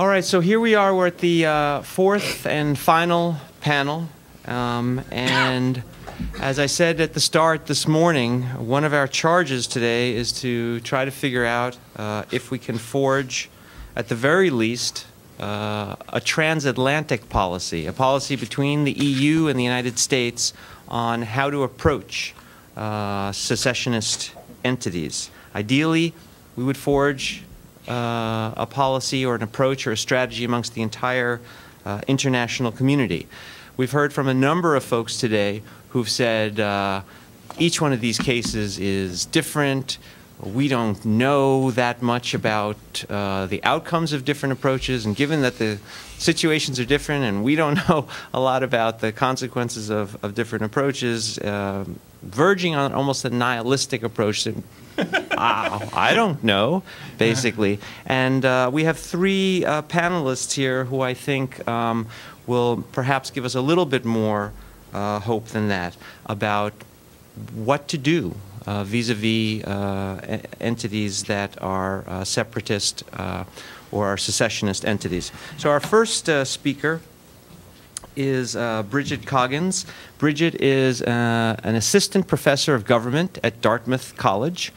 All right, so here we are. We're at the fourth and final panel. And as I said at the start this morning, one of our charges today is to try to figure out if we can forge, at the very least, a transatlantic policy, a policy between the EU and the United States on how to approach secessionist entities. Ideally, we would forge a policy or an approach or a strategy amongst the entire international community. We've heard from a number of folks today who've said each one of these cases is different. We don't know that much about the outcomes of different approaches, and given that the situations are different and we don't know a lot about the consequences of different approaches, verging on almost a nihilistic approach that I don't know, basically. And we have three panelists here who I think will perhaps give us a little bit more hope than that about what to do vis-a-vis entities that are separatist or are secessionist entities. So our first speaker is Bridget Coggins. Bridget is an assistant professor of government at Dartmouth College.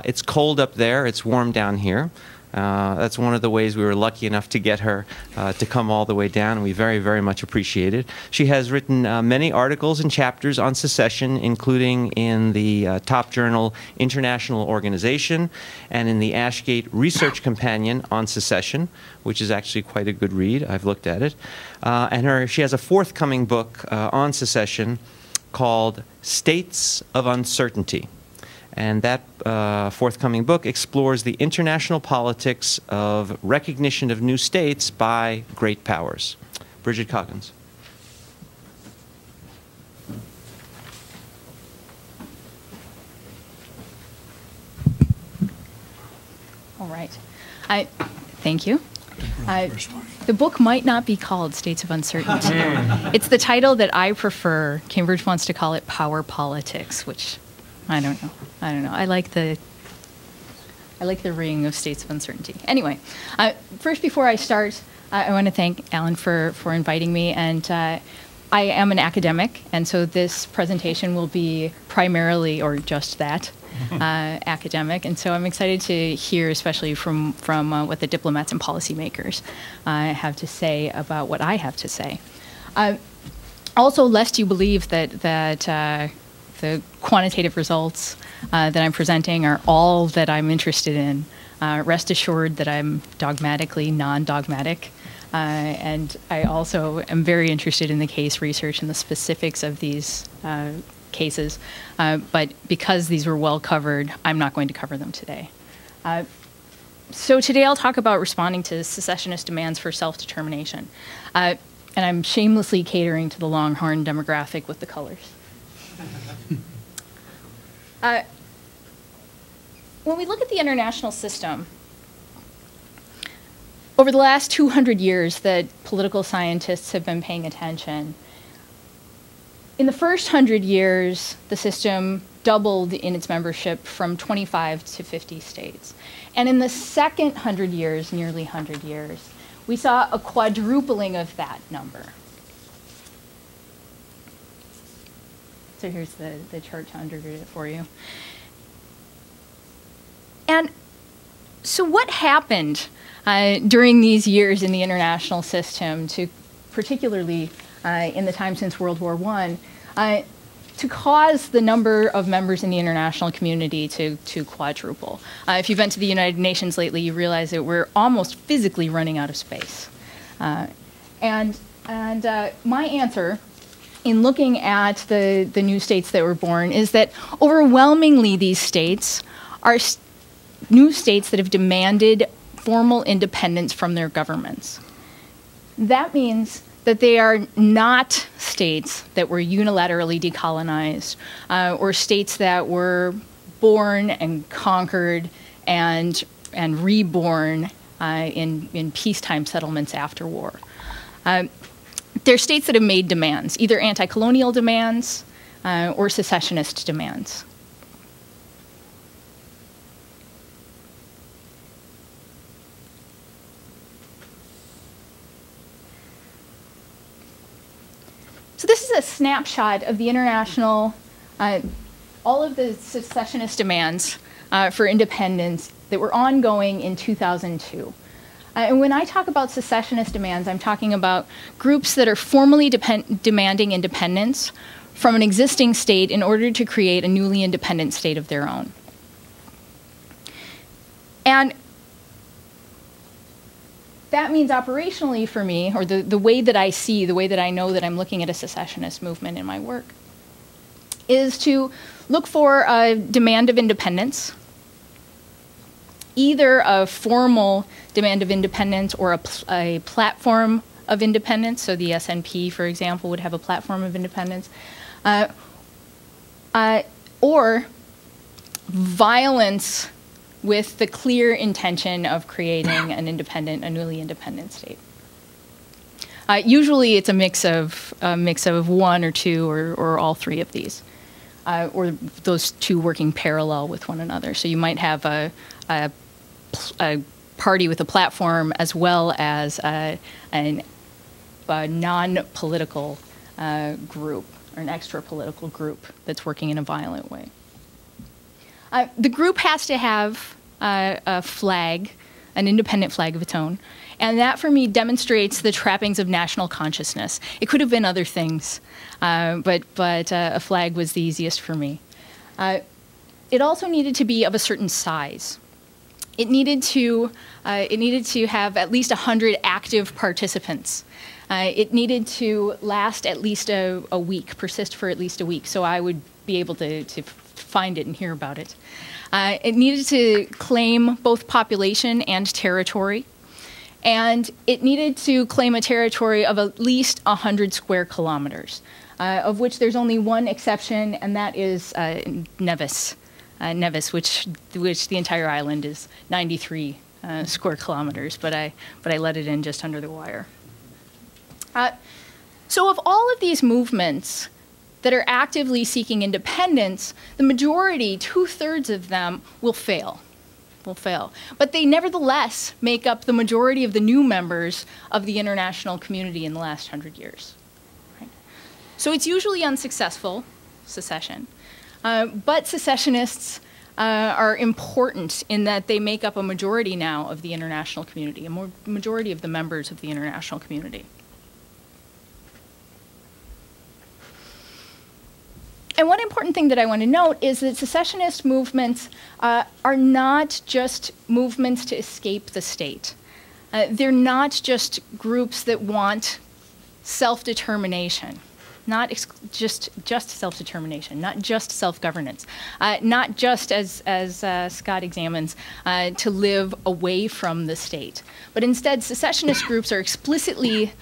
It's cold up there. It's warm down here. That's one of the ways we were lucky enough to get her to come all the way down, and we very, very much appreciate it. She has written many articles and chapters on secession, including in the top journal International Organization and in the Ashgate Research Companion on Secession, which is actually quite a good read. I've looked at it. And she has a forthcoming book on secession called States of Uncertainty. And that forthcoming book explores the international politics of recognition of new states by great powers. Bridget Coggins. All right. Thank you. The book might not be called States of Uncertainty. It's the title that I prefer. Cambridge wants to call it Power Politics, which I don't know. I like the ring of States of Uncertainty. Anyway, first, before I start, I want to thank Alan for inviting me. And I am an academic, and so this presentation will be primarily, or just that, academic. And so I'm excited to hear, especially from what the diplomats and policymakers have to say about what I have to say. Also, lest you believe that the quantitative results that I'm presenting are all that I'm interested in, rest assured that I'm dogmatically non-dogmatic. And I also am very interested in the case research and the specifics of these cases. But because these were well covered, I'm not going to cover them today. So today I'll talk about responding to secessionist demands for self-determination. And I'm shamelessly catering to the Longhorn demographic with the colors. When we look at the international system, over the last 200 years that political scientists have been paying attention, in the first 100 years, the system doubled in its membership from 25 to 50 states. And in the second 100 years, nearly 100 years, we saw a quadrupling of that number. So here's the chart to undergird it for you. And so what happened during these years in the international system, particularly in the time since World War I, to cause the number of members in the international community to quadruple? If you've been to the United Nations lately, you realize that we're almost physically running out of space. And my answer, in looking at the new states that were born, is that overwhelmingly these states are new states that have demanded formal independence from their governments. That means that they are not states that were unilaterally decolonized or states that were born and conquered and reborn in peacetime settlements after war. They're states that have made demands, either anti-colonial demands or secessionist demands. a snapshot of the international, all of the secessionist demands for independence that were ongoing in 2002. And when I talk about secessionist demands, I'm talking about groups that are formally demanding independence from an existing state in order to create a newly independent state of their own. And that means operationally for me, or the way that I see, the way that I know that I'm looking at a secessionist movement in my work, is to look for a demand of independence, either a formal demand of independence or a platform of independence. So the SNP, for example, would have a platform of independence, or violence with the clear intention of creating an independent, a newly independent state. Usually it's a mix of one or two or all three of these, or those two working parallel with one another. So you might have a party with a platform as well as a non-political group or an extra-political group that's working in a violent way. The group has to have a flag, an independent flag of its own, and that for me demonstrates the trappings of national consciousness. It could have been other things, but a flag was the easiest for me. It also needed to be of a certain size. It needed to have at least 100 active participants. It needed to last at least a week, persist for at least a week, so I would be able to find it and hear about it. It needed to claim both population and territory, and it needed to claim a territory of at least 100 square kilometers, of which there's only one exception, and that is Nevis. Nevis, which the entire island is 93 square kilometers, but I let it in just under the wire. So of all of these movements that are actively seeking independence, the majority, 2/3 of them, will fail. But they nevertheless make up the majority of the new members of the international community in the last 100 years. Right? So it's usually unsuccessful, secession. But secessionists are important in that they make up a majority now of the international community, a majority of the members of the international community. And one important thing that I want to note is that secessionist movements are not just movements to escape the state. They're not just groups that want self-determination. Not just self-determination, not just self-governance, not just, as Scott examines, to live away from the state. But instead, secessionist groups are explicitly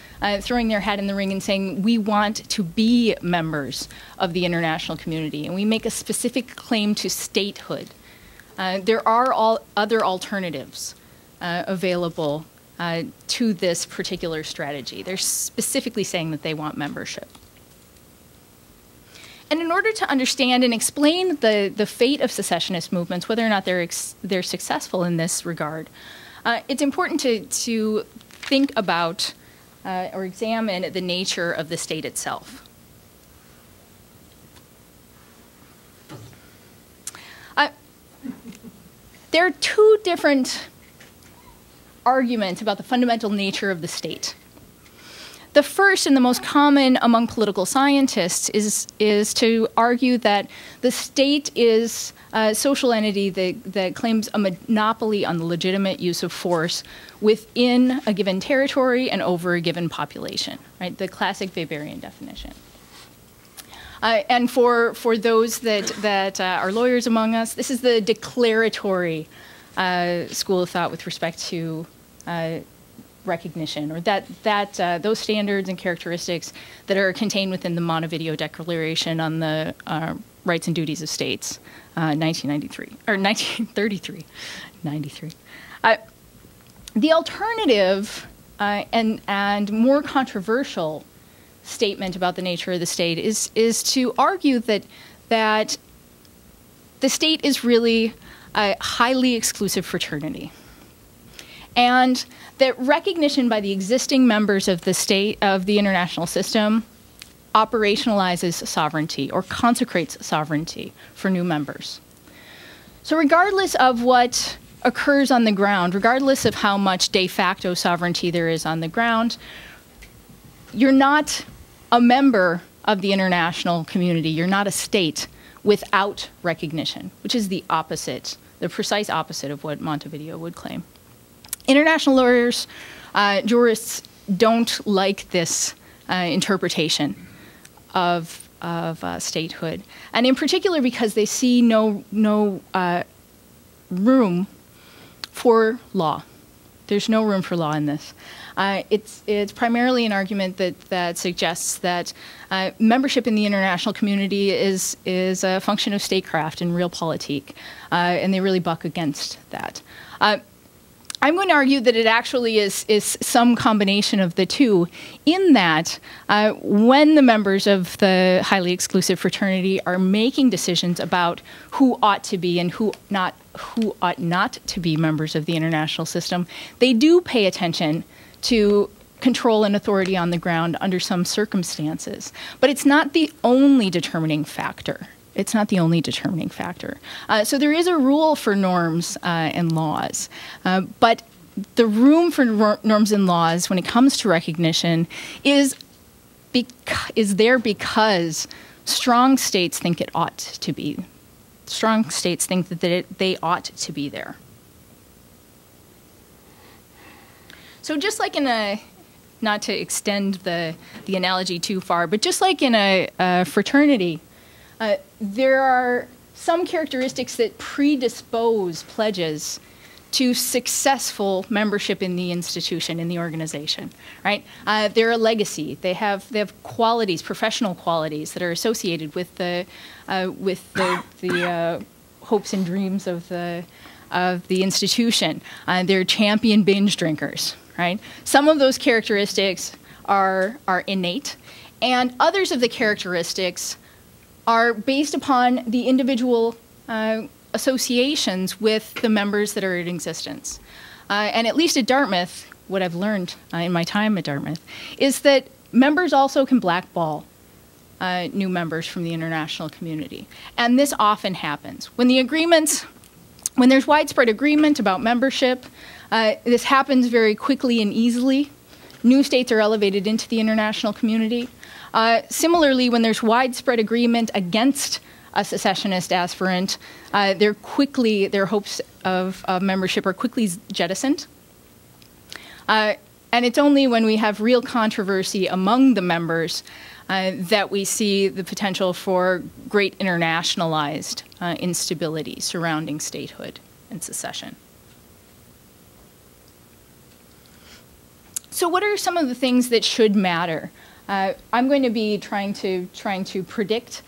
throwing their hat in the ring and saying, we want to be members of the international community, and we make a specific claim to statehood. There are other alternatives available to this particular strategy. They're specifically saying that they want membership. And in order to understand and explain the fate of secessionist movements, whether or not they're successful in this regard, it's important to think about or examine the nature of the state itself. There are two different arguments about the fundamental nature of the state. The first and the most common among political scientists is to argue that the state is a social entity that claims a monopoly on the legitimate use of force within a given territory and over a given population, right? The classic Weberian definition. And for those that are lawyers among us, this is the declaratory school of thought with respect to recognition, or those standards and characteristics that are contained within the Montevideo Declaration on the Rights and Duties of States, 1993, or 1933, 93. The alternative and more controversial statement about the nature of the state is to argue that the state is really a highly exclusive fraternity, and that recognition by the existing members of the state, of the international system, operationalizes sovereignty or consecrates sovereignty for new members. So regardless of what occurs on the ground, regardless of how much de facto sovereignty there is on the ground, you're not a member of the international community. You're not a state without recognition, which is the opposite, the precise opposite of what Montevideo would claim. International lawyers, jurists, don't like this interpretation of statehood, and in particular because they see no room for law. There's no room for law in this. It's primarily an argument that suggests that membership in the international community is a function of statecraft and realpolitik, and they really buck against that. I'm going to argue that it actually is some combination of the two, in that when the members of the highly exclusive fraternity are making decisions about who ought to be and who ought not to be members of the international system, they do pay attention to control and authority on the ground under some circumstances. But it's not the only determining factor. It's not the only determining factor. So there is a rule for norms and laws, but the room for norms and laws when it comes to recognition is there because strong states think it ought to be. Strong states think that they ought to be there. So just like in a, not to extend the analogy too far, but just like in a fraternity, there are some characteristics that predispose pledges to successful membership in the institution, in the organization, right? They're a legacy. They have qualities, professional qualities that are associated with the hopes and dreams of the institution. They're champion binge drinkers, right? Some of those characteristics are innate, and others of the characteristics are based upon the individual associations with the members that are in existence. And at least at Dartmouth, what I've learned in my time at Dartmouth is that members also can blackball new members from the international community. And this often happens. When there's widespread agreement about membership, this happens very quickly and easily. New states are elevated into the international community. Similarly, when there's widespread agreement against a secessionist aspirant, their hopes of membership are quickly jettisoned. And it's only when we have real controversy among the members that we see the potential for great internationalized instability surrounding statehood and secession. So what are some of the things that should matter? I'm going to be trying to predict,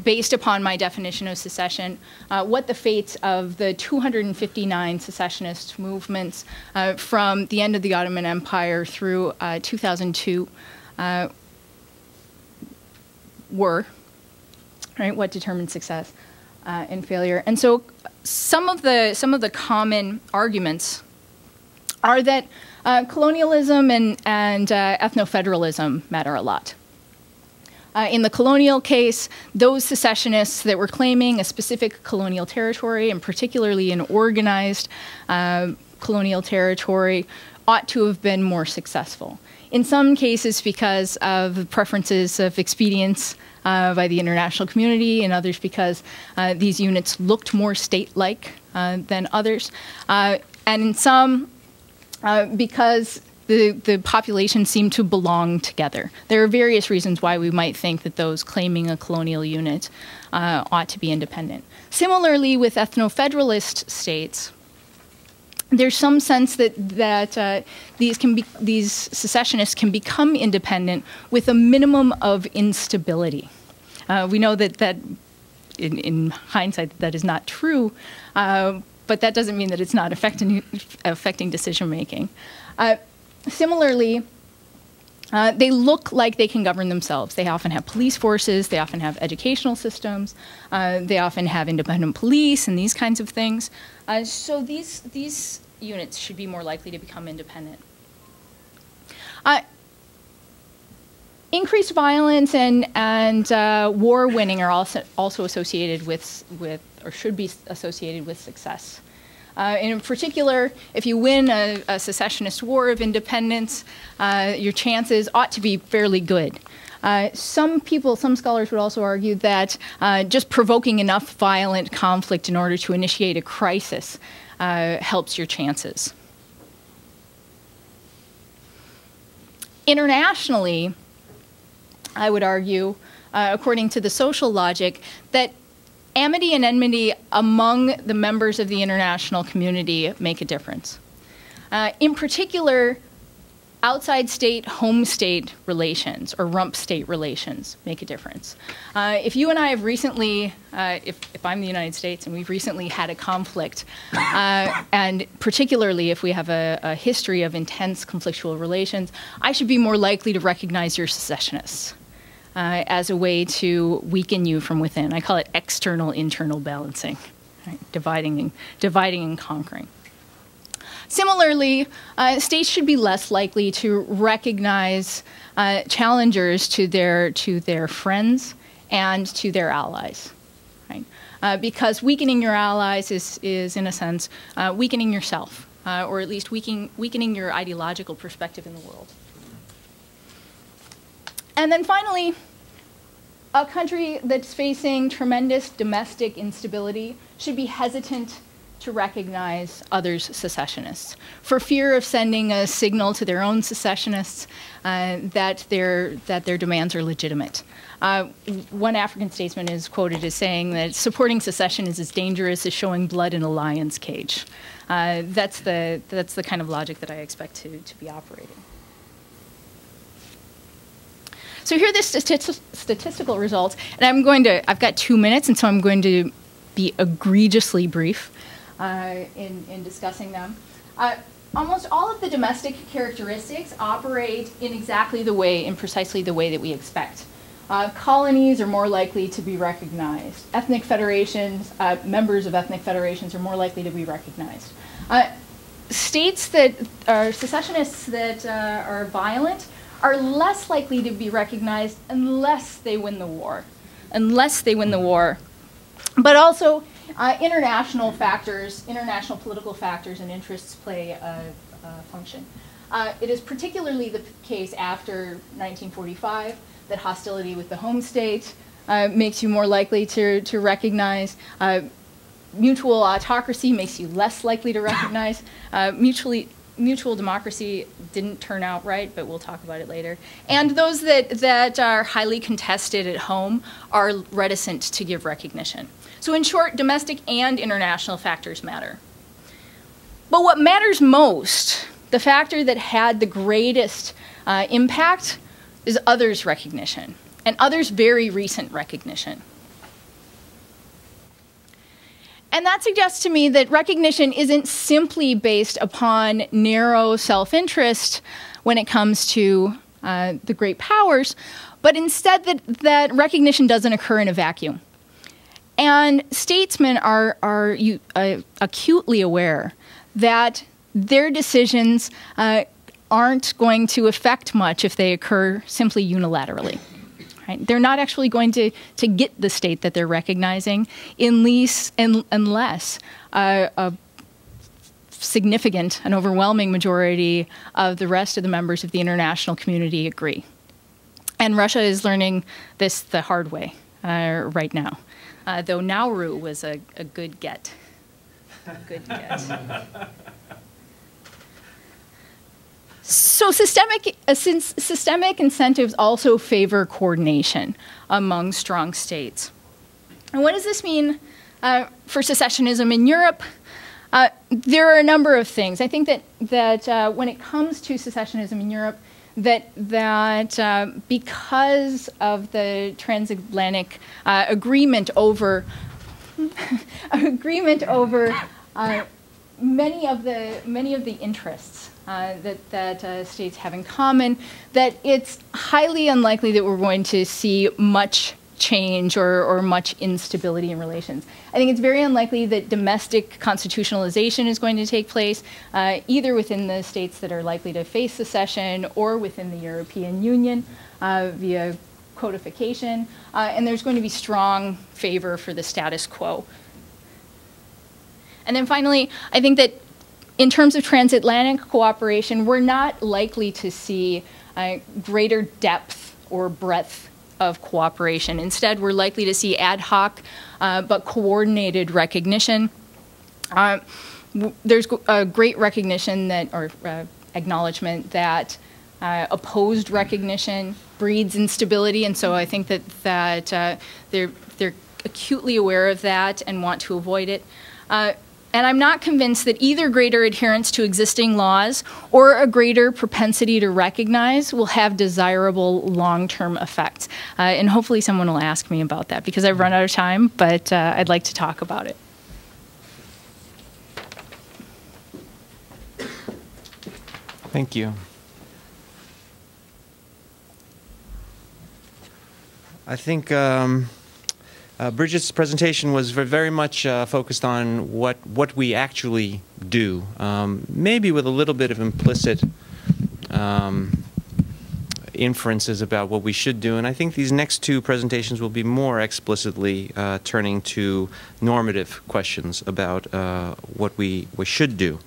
based upon my definition of secession, what the fates of the 259 secessionist movements from the end of the Ottoman Empire through 2002 were, right? What determined success and failure? And so, some of the common arguments are that colonialism and ethno-federalism matter a lot. In the colonial case, those secessionists that were claiming a specific colonial territory, and particularly an organized colonial territory, ought to have been more successful. In some cases because of preferences of expedience by the international community, and others because these units looked more state-like than others, and in some because the population seemed to belong together. There are various reasons why we might think that those claiming a colonial unit ought to be independent. Similarly, with ethno-federalist states, there's some sense that these secessionists can become independent with a minimum of instability. We know that in hindsight that is not true, but that doesn't mean that it's not affecting decision making. Similarly, they look like they can govern themselves. They often have police forces, they often have educational systems, they often have independent police and these kinds of things. So these units should be more likely to become independent. Increased violence and war winning are also associated with, or should be associated with success. And in particular, if you win a secessionist war of independence, your chances ought to be fairly good. Some scholars would also argue that just provoking enough violent conflict in order to initiate a crisis helps your chances. Internationally, I would argue, according to the social logic, that amity and enmity among the members of the international community make a difference. In particular, outside state, home state relations, or rump state relations, make a difference. If you and I have recently, if I'm the United States and we've recently had a conflict, and particularly if we have a history of intense conflictual relations, I should be more likely to recognize your secessionists as a way to weaken you from within. I call it external-internal balancing, right? Dividing and conquering. Similarly, states should be less likely to recognize challengers to their friends and to their allies, right? Because weakening your allies is in a sense, weakening yourself, or at least weakening your ideological perspective in the world. And then finally, a country that's facing tremendous domestic instability should be hesitant to recognize others' secessionists, for fear of sending a signal to their own secessionists that their demands are legitimate. One African statesman is quoted as saying that supporting secession is as dangerous as showing blood in a lion's cage. That's the kind of logic that I expect to be operating. So here are the statistical results, and I've got 2 minutes, and so I'm going to be egregiously brief in discussing them. Almost all of the domestic characteristics operate in precisely the way that we expect. Colonies are more likely to be recognized. Ethnic federations, members of ethnic federations are more likely to be recognized. States that are secessionists that are violent are less likely to be recognized unless they win the war. But also, international political factors and interests play a function. It is particularly the case after 1945 that hostility with the home state makes you more likely to recognize. Mutual autocracy makes you less likely to recognize. Mutual democracy didn't turn out right, but we'll talk about it later. And those that are highly contested at home are reticent to give recognition. So in short, domestic and international factors matter. But what matters most, the factor that had the greatest impact, is others' recognition, and others' very recent recognition. And that suggests to me that recognition isn't simply based upon narrow self-interest when it comes to the great powers, but instead that recognition doesn't occur in a vacuum. And statesmen are acutely aware that their decisions aren't going to affect much if they occur simply unilaterally. Right? They're not actually going to get the state that they're recognizing unless a significant and overwhelming majority of the rest of the members of the international community agree. And Russia is learning this the hard way right now, though Nauru was a good get. So systemic incentives also favor coordination among strong states. And what does this mean for secessionism in Europe? There are a number of things. I think that when it comes to secessionism in Europe, that because of the transatlantic agreement over many of the interests that states have in common, that it's highly unlikely that we're going to see much change or much instability in relations. I think it's very unlikely that domestic constitutionalization is going to take place, either within the states that are likely to face secession or within the European Union via codification, and there's going to be strong favor for the status quo. And then finally, I think that in terms of transatlantic cooperation, we're not likely to see greater depth or breadth of cooperation. Instead, we're likely to see ad hoc but coordinated recognition. There's a great recognition that, or acknowledgement that opposed recognition breeds instability, and so I think that they're acutely aware of that and want to avoid it. And I'm not convinced that either greater adherence to existing laws or a greater propensity to recognize will have desirable long-term effects. And hopefully someone will ask me about that, because I've run out of time, but I'd like to talk about it. Thank you. I think Bridget's presentation was very much focused on what we actually do, maybe with a little bit of implicit inferences about what we should do. And I think these next two presentations will be more explicitly turning to normative questions about what we should do.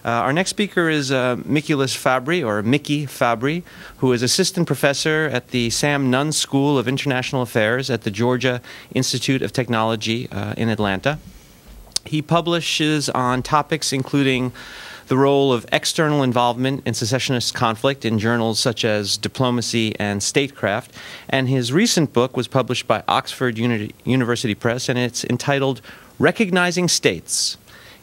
Our next speaker is Mikulas Fabry, or Mickey Fabry, who is assistant professor at the Sam Nunn School of International Affairs at the Georgia Institute of Technology in Atlanta. He publishes on topics including the role of external involvement in secessionist conflict in journals such as Diplomacy and Statecraft, and his recent book was published by Oxford University Press, and it's entitled Recognizing States: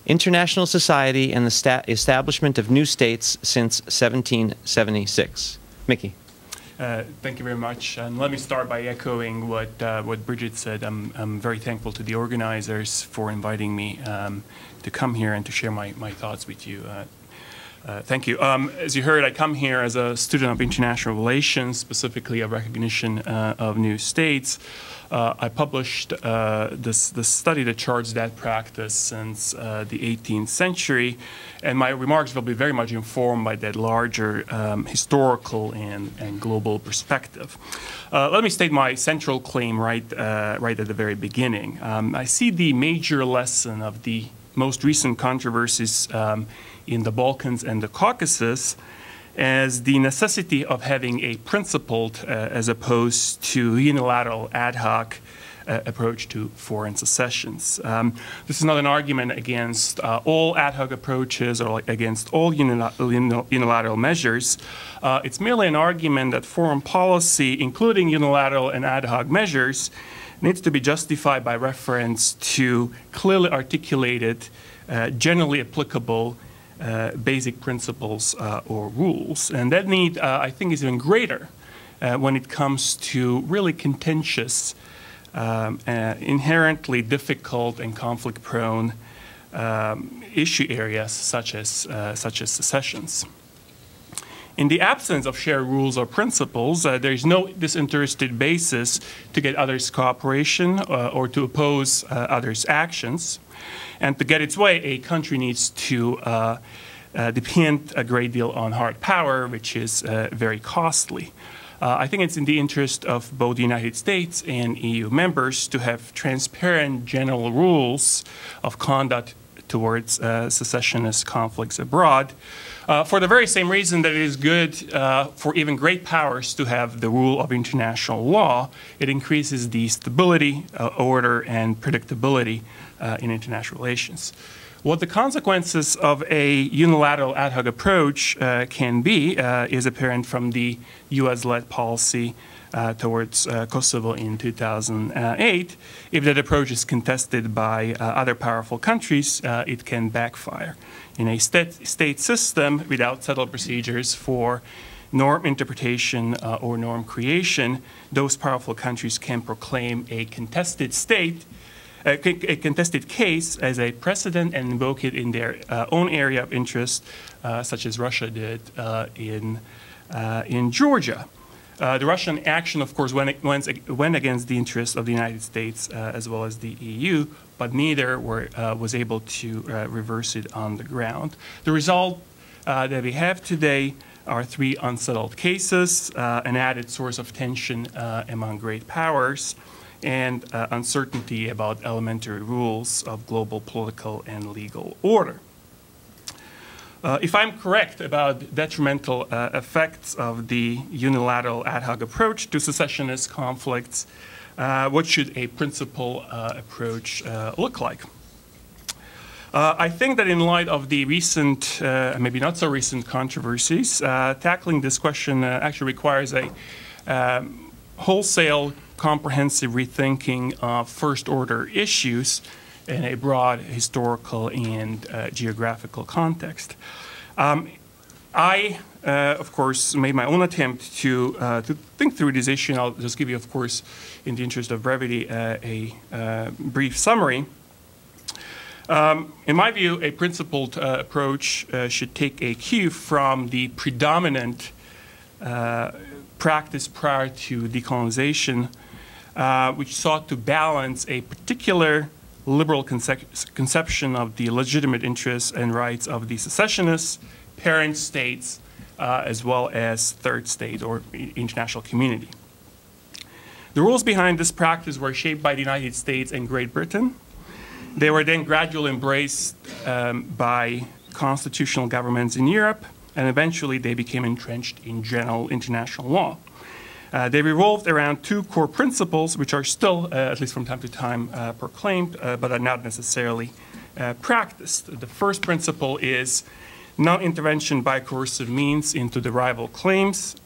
International Society and the Establishment of New States Since 1776. Mickey. Thank you very much, and let me start by echoing what Bridget said. I'm very thankful to the organizers for inviting me to come here and to share my thoughts with you. Thank you. As you heard, I come here as a student of international relations, specifically of recognition of new states. I published this study that charts that practice since the 18th century, and my remarks will be very much informed by that larger historical and global perspective. Let me state my central claim right at the very beginning. I see the major lesson of the most recent controversies in the Balkans and the Caucasus as the necessity of having a principled as opposed to unilateral ad hoc approach to foreign secessions. This is not an argument against all ad hoc approaches or against all unilateral measures. It's merely an argument that foreign policy, including unilateral and ad hoc measures, needs to be justified by reference to clearly articulated, generally applicable basic principles or rules. And that need, I think, is even greater when it comes to really contentious, inherently difficult and conflict-prone issue areas such as secessions. In the absence of shared rules or principles, there is no disinterested basis to get others' cooperation or to oppose others' actions. And to get its way, a country needs to depend a great deal on hard power, which is very costly. I think it's in the interest of both the United States and EU members to have transparent general rules of conduct towards secessionist conflicts abroad, for the very same reason that it is good for even great powers to have the rule of international law. It increases the stability, order, and predictability in international relations. What the consequences of a unilateral ad hoc approach can be is apparent from the US-led policy towards Kosovo in 2008. If that approach is contested by other powerful countries, it can backfire. In a state system without settled procedures for norm interpretation or norm creation, those powerful countries can proclaim a contested contested case as a precedent and invoke it in their own area of interest, such as Russia did in Georgia. The Russian action, of course, went against the interests of the United States as well as the EU, but neither was able to reverse it on the ground. The result that we have today are 3 unsettled cases, an added source of tension among great powers, and uncertainty about elementary rules of global political and legal order. If I'm correct about detrimental effects of the unilateral ad hoc approach to secessionist conflicts, what should a principled approach look like? I think that in light of the recent, maybe not so recent controversies, tackling this question actually requires a wholesale, comprehensive rethinking of first-order issues in a broad historical and geographical context. I, of course, made my own attempt to think through this issue, and I'll just give you, of course, in the interest of brevity, a brief summary. In my view, a principled approach should take a cue from the predominant practice prior to decolonization, which sought to balance a particular liberal conception of the legitimate interests and rights of the secessionists, parent states, as well as third state or international community. The rules behind this practice were shaped by the United States and Great Britain. They were then gradually embraced by constitutional governments in Europe, and eventually they became entrenched in general international law. They revolved around 2 core principles, which are still, at least from time to time, proclaimed, but are not necessarily practiced. The first principle is non-intervention by coercive means into the rival claims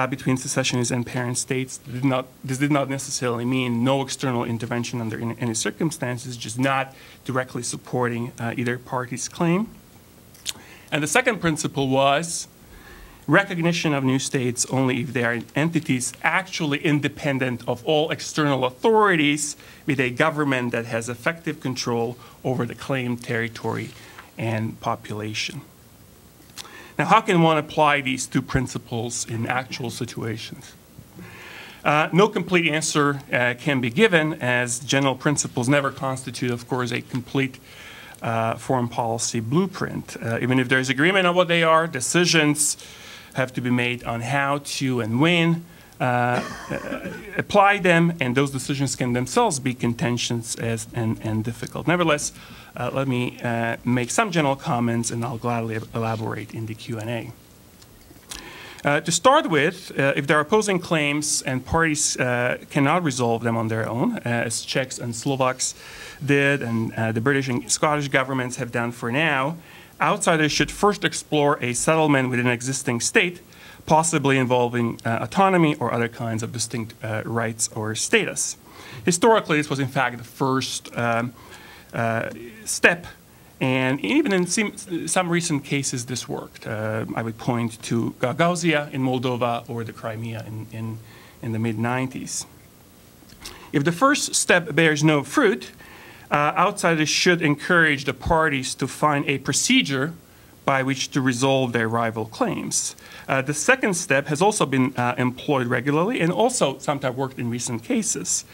between secessionists and parent states. This did not necessarily mean no external intervention under any circumstances, just not directly supporting either party's claim. And the second principle was recognition of new states only if they are entities actually independent of all external authorities, with a government that has effective control over the claimed territory and population. Now, how can one apply these 2 principles in actual situations? No complete answer can be given, as general principles never constitute, of course, a complete foreign policy blueprint. Even if there's agreement on what they are, decisions have to be made on how to and when apply them, and those decisions can themselves be contentious and difficult. Nevertheless, let me make some general comments, and I'll gladly elaborate in the Q&A. To start with, if there are opposing claims and parties cannot resolve them on their own, as Czechs and Slovaks did and the British and Scottish governments have done for now, outsiders should first explore a settlement with an existing state, possibly involving autonomy or other kinds of distinct rights or status. Historically, this was in fact the first step, and even in some recent cases this worked. I would point to Gagauzia in Moldova or the Crimea in the mid-90s. If the first step bears no fruit, outsiders should encourage the parties to find a procedure by which to resolve their rival claims. The second step has also been employed regularly and also sometimes worked in recent cases.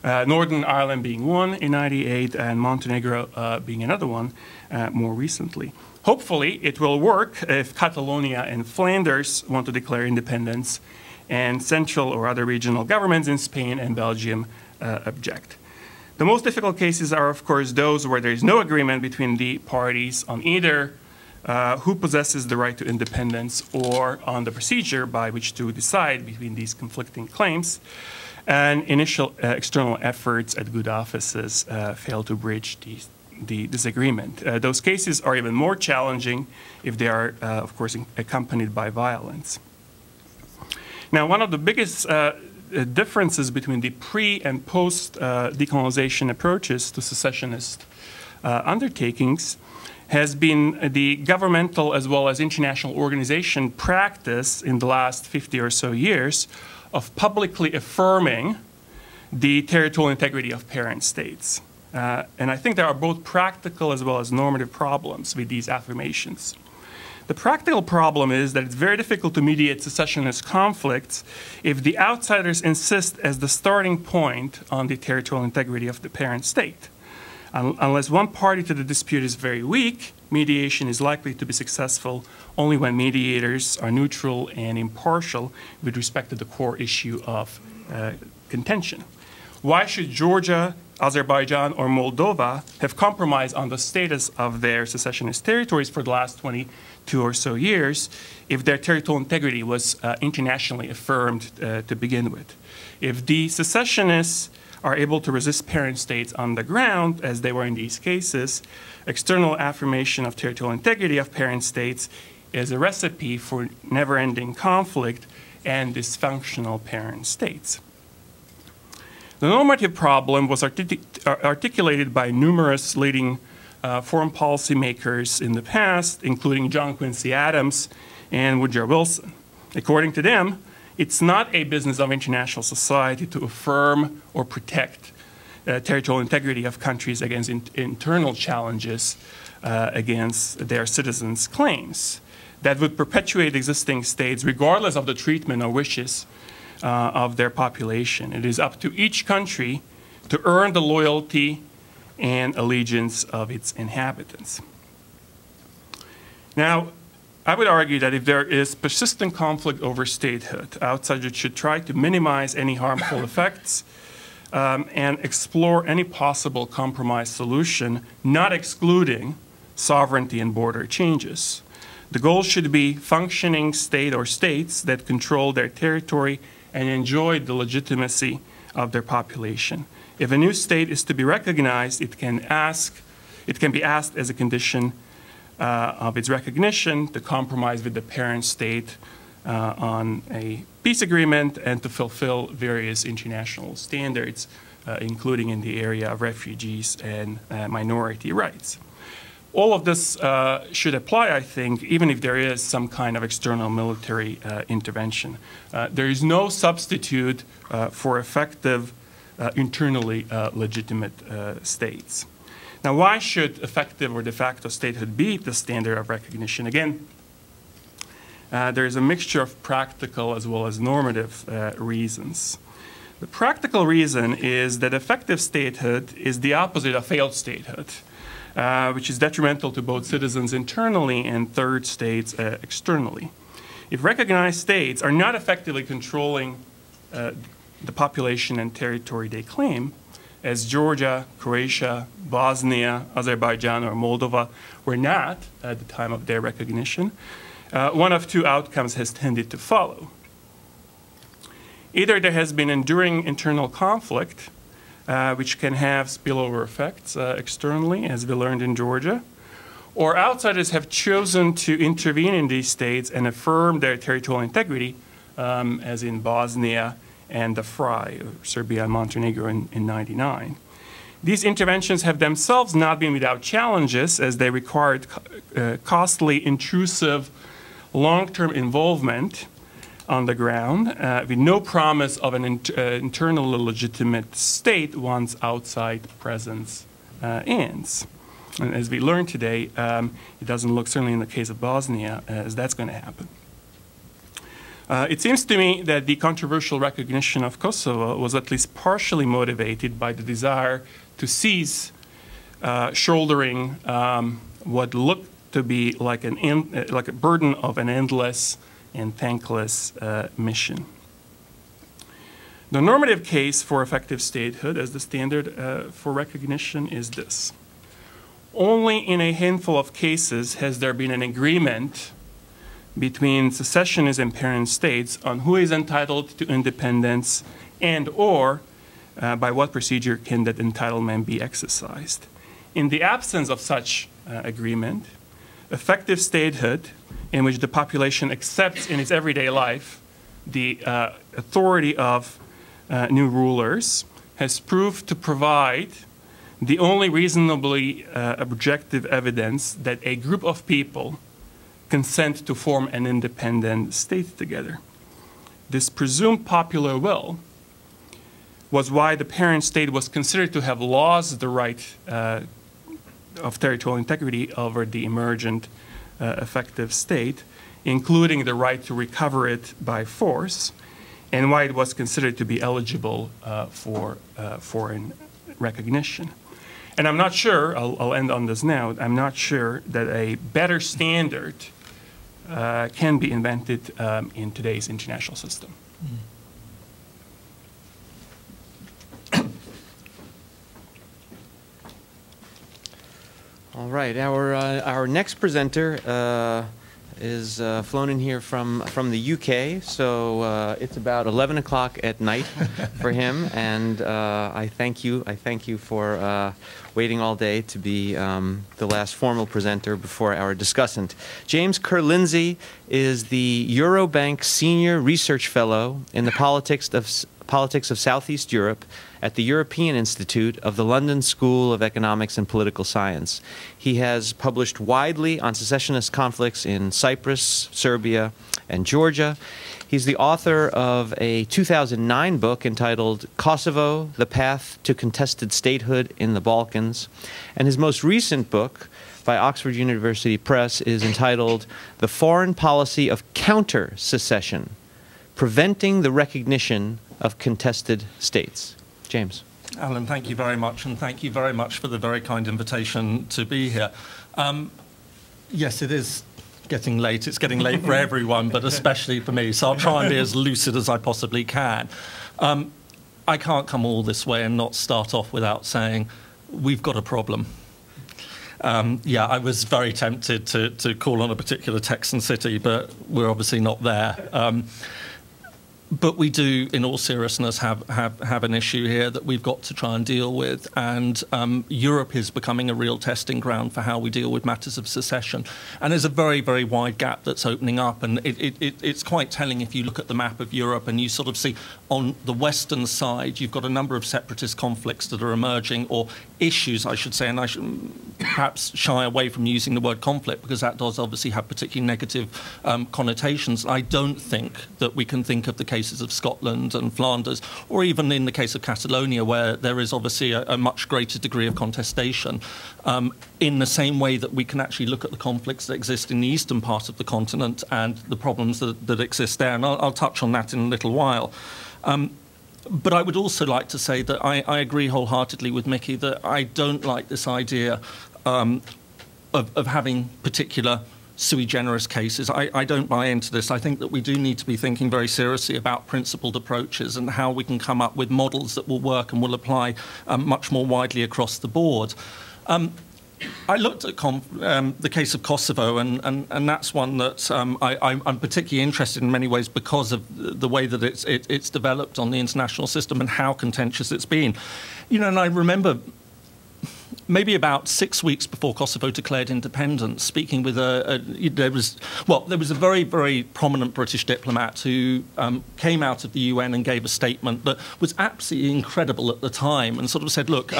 Northern Ireland being one in '98 and Montenegro being another one more recently. Hopefully it will work if Catalonia and Flanders want to declare independence and central or other regional governments in Spain and Belgium object. The most difficult cases are, of course, those where there is no agreement between the parties on either who possesses the right to independence or on the procedure by which to decide between these conflicting claims. And initial external efforts at good offices fail to bridge the disagreement. Those cases are even more challenging if they are, of course, accompanied by violence. Now, one of the biggest differences between the pre- and post-decolonization approaches to secessionist undertakings has been the governmental as well as international organization practice in the last 50 or so years of publicly affirming the territorial integrity of parent states. And I think there are both practical as well as normative problems with these affirmations. The practical problem is that it's very difficult to mediate secessionist conflicts if the outsiders insist as the starting point on the territorial integrity of the parent state. Unless one party to the dispute is very weak, mediation is likely to be successful only when mediators are neutral and impartial with respect to the core issue of contention. Why should Georgia, Azerbaijan, or Moldova have compromised on the status of their secessionist territories for the last 22 or so years if their territorial integrity was internationally affirmed to begin with? If the secessionists are able to resist parent states on the ground, as they were in these cases, external affirmation of territorial integrity of parent states is a recipe for never-ending conflict and dysfunctional parent states. The normative problem was articulated by numerous leading foreign policy makers in the past, including John Quincy Adams and Woodrow Wilson. According to them, it's not a business of international society to affirm or protect territorial integrity of countries against internal challenges against their citizens' claims. That would perpetuate existing states regardless of the treatment or wishes of their population. It is up to each country to earn the loyalty and allegiance of its inhabitants. Now, I would argue that if there is persistent conflict over statehood, outsiders should try to minimize any harmful effects and explore any possible compromise solution, not excluding sovereignty and border changes. The goal should be functioning state or states that control their territory and enjoy the legitimacy of their population. If a new state is to be recognized, it can be asked as a condition of its recognition to compromise with the parent state on a peace agreement and to fulfill various international standards, including in the area of refugees and minority rights. All of this should apply, I think, even if there is some kind of external military intervention. There is no substitute for effective, internally legitimate states. Now, why should effective or de facto statehood be the standard of recognition? Again, there is a mixture of practical as well as normative reasons. The practical reason is that effective statehood is the opposite of failed statehood, which is detrimental to both citizens internally and third states externally. If recognized states are not effectively controlling the population and territory they claim, as Georgia, Croatia, Bosnia, Azerbaijan, or Moldova were not at the time of their recognition, one of two outcomes has tended to follow. Either there has been enduring internal conflict, which can have spillover effects externally, as we learned in Georgia, or outsiders have chosen to intervene in these states and affirm their territorial integrity, as in Bosnia and the Fry, Serbia and Montenegro in '99. These interventions have themselves not been without challenges, as they required costly, intrusive, long-term involvement on the ground, with no promise of an internally legitimate state once outside presence ends. And as we learned today, it doesn't look, certainly in the case of Bosnia, as that's going to happen. It seems to me that the controversial recognition of Kosovo was at least partially motivated by the desire to cease shouldering what looked to be like a burden of an endless and thankless mission. The normative case for effective statehood as the standard for recognition is this. Only in a handful of cases has there been an agreement between secessionists and parent states on who is entitled to independence and or by what procedure can that entitlement be exercised. In the absence of such agreement, effective statehood in which the population accepts in its everyday life the authority of new rulers has proved to provide the only reasonably objective evidence that a group of people consent to form an independent state together. This presumed popular will was why the parent state was considered to have lost the right of territorial integrity over the emergent effective state, including the right to recover it by force, and why it was considered to be eligible for foreign recognition. And I'm not sure, I'll end on this now, I'm not sure that a better standard can be invented in today's international system. All right, our next presenter is flown in here from the UK, so it's about 11 o'clock at night for him, and I thank you for waiting all day to be the last formal presenter before our discussant. James Ker-Lindsay is the Eurobank Senior Research Fellow in the politics of Southeast Europe at the European Institute of the London School of Economics and Political Science. He has published widely on secessionist conflicts in Cyprus, Serbia, and Georgia. He's the author of a 2009 book entitled Kosovo, The Path to Contested Statehood in the Balkans. And his most recent book, by Oxford University Press, is entitled The Foreign Policy of Counter-Secession, Preventing the Recognition of Contested States. James. Alan, thank you very much, and thank you very much for the very kind invitation to be here. Yes, it is getting late. It's getting late for everyone, but especially for me, so I'll try and be as lucid as I possibly can. I can't come all this way and not start off without saying we've got a problem. Yeah, I was very tempted to call on a particular Texan city, but we're obviously not there. But we do, in all seriousness, have an issue here that we've got to try and deal with. And Europe is becoming a real testing ground for how we deal with matters of secession. And there's a very, very wide gap that's opening up. And it's quite telling if you look at the map of Europe and you sort of see on the western side, you've got a number of separatist conflicts that are emerging, or issues, I should say. And I should perhaps shy away from using the word conflict, because that does obviously have particularly negative connotations. I don't think that we can think of the cases of Scotland and Flanders, or even in the case of Catalonia, where there is obviously a much greater degree of contestation, in the same way that we can actually look at the conflicts that exist in the eastern part of the continent and the problems that exist there. And I'll touch on that in a little while. But I would also like to say that I agree wholeheartedly with Mickey that I don't like this idea of having particular sui generis cases. I don't buy into this. I think that we do need to be thinking very seriously about principled approaches and how we can come up with models that will work and will apply much more widely across the board. I looked at the case of Kosovo, and that's one that I'm particularly interested in many ways because of the way that it's developed on the international system and how contentious it's been. You know, and I remember maybe about 6 weeks before Kosovo declared independence, speaking with there was a very, very prominent British diplomat who came out of the UN and gave a statement that was absolutely incredible at the time, and sort of said, look,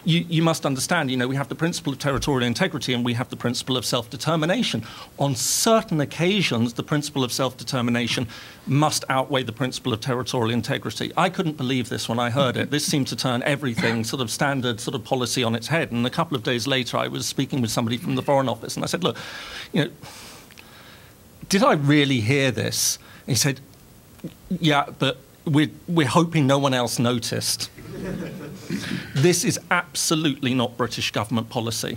you must understand, you know, we have the principle of territorial integrity and we have the principle of self-determination. On certain occasions, the principle of self-determination must outweigh the principle of territorial integrity. I couldn't believe this when I heard it. This seemed to turn everything sort of standard sort of policy on its head. And a couple of days later, I was speaking with somebody from the Foreign Office, and I said, look, you know, did I really hear this? And he said, yeah, but we're hoping no one else noticed. This is absolutely not British government policy.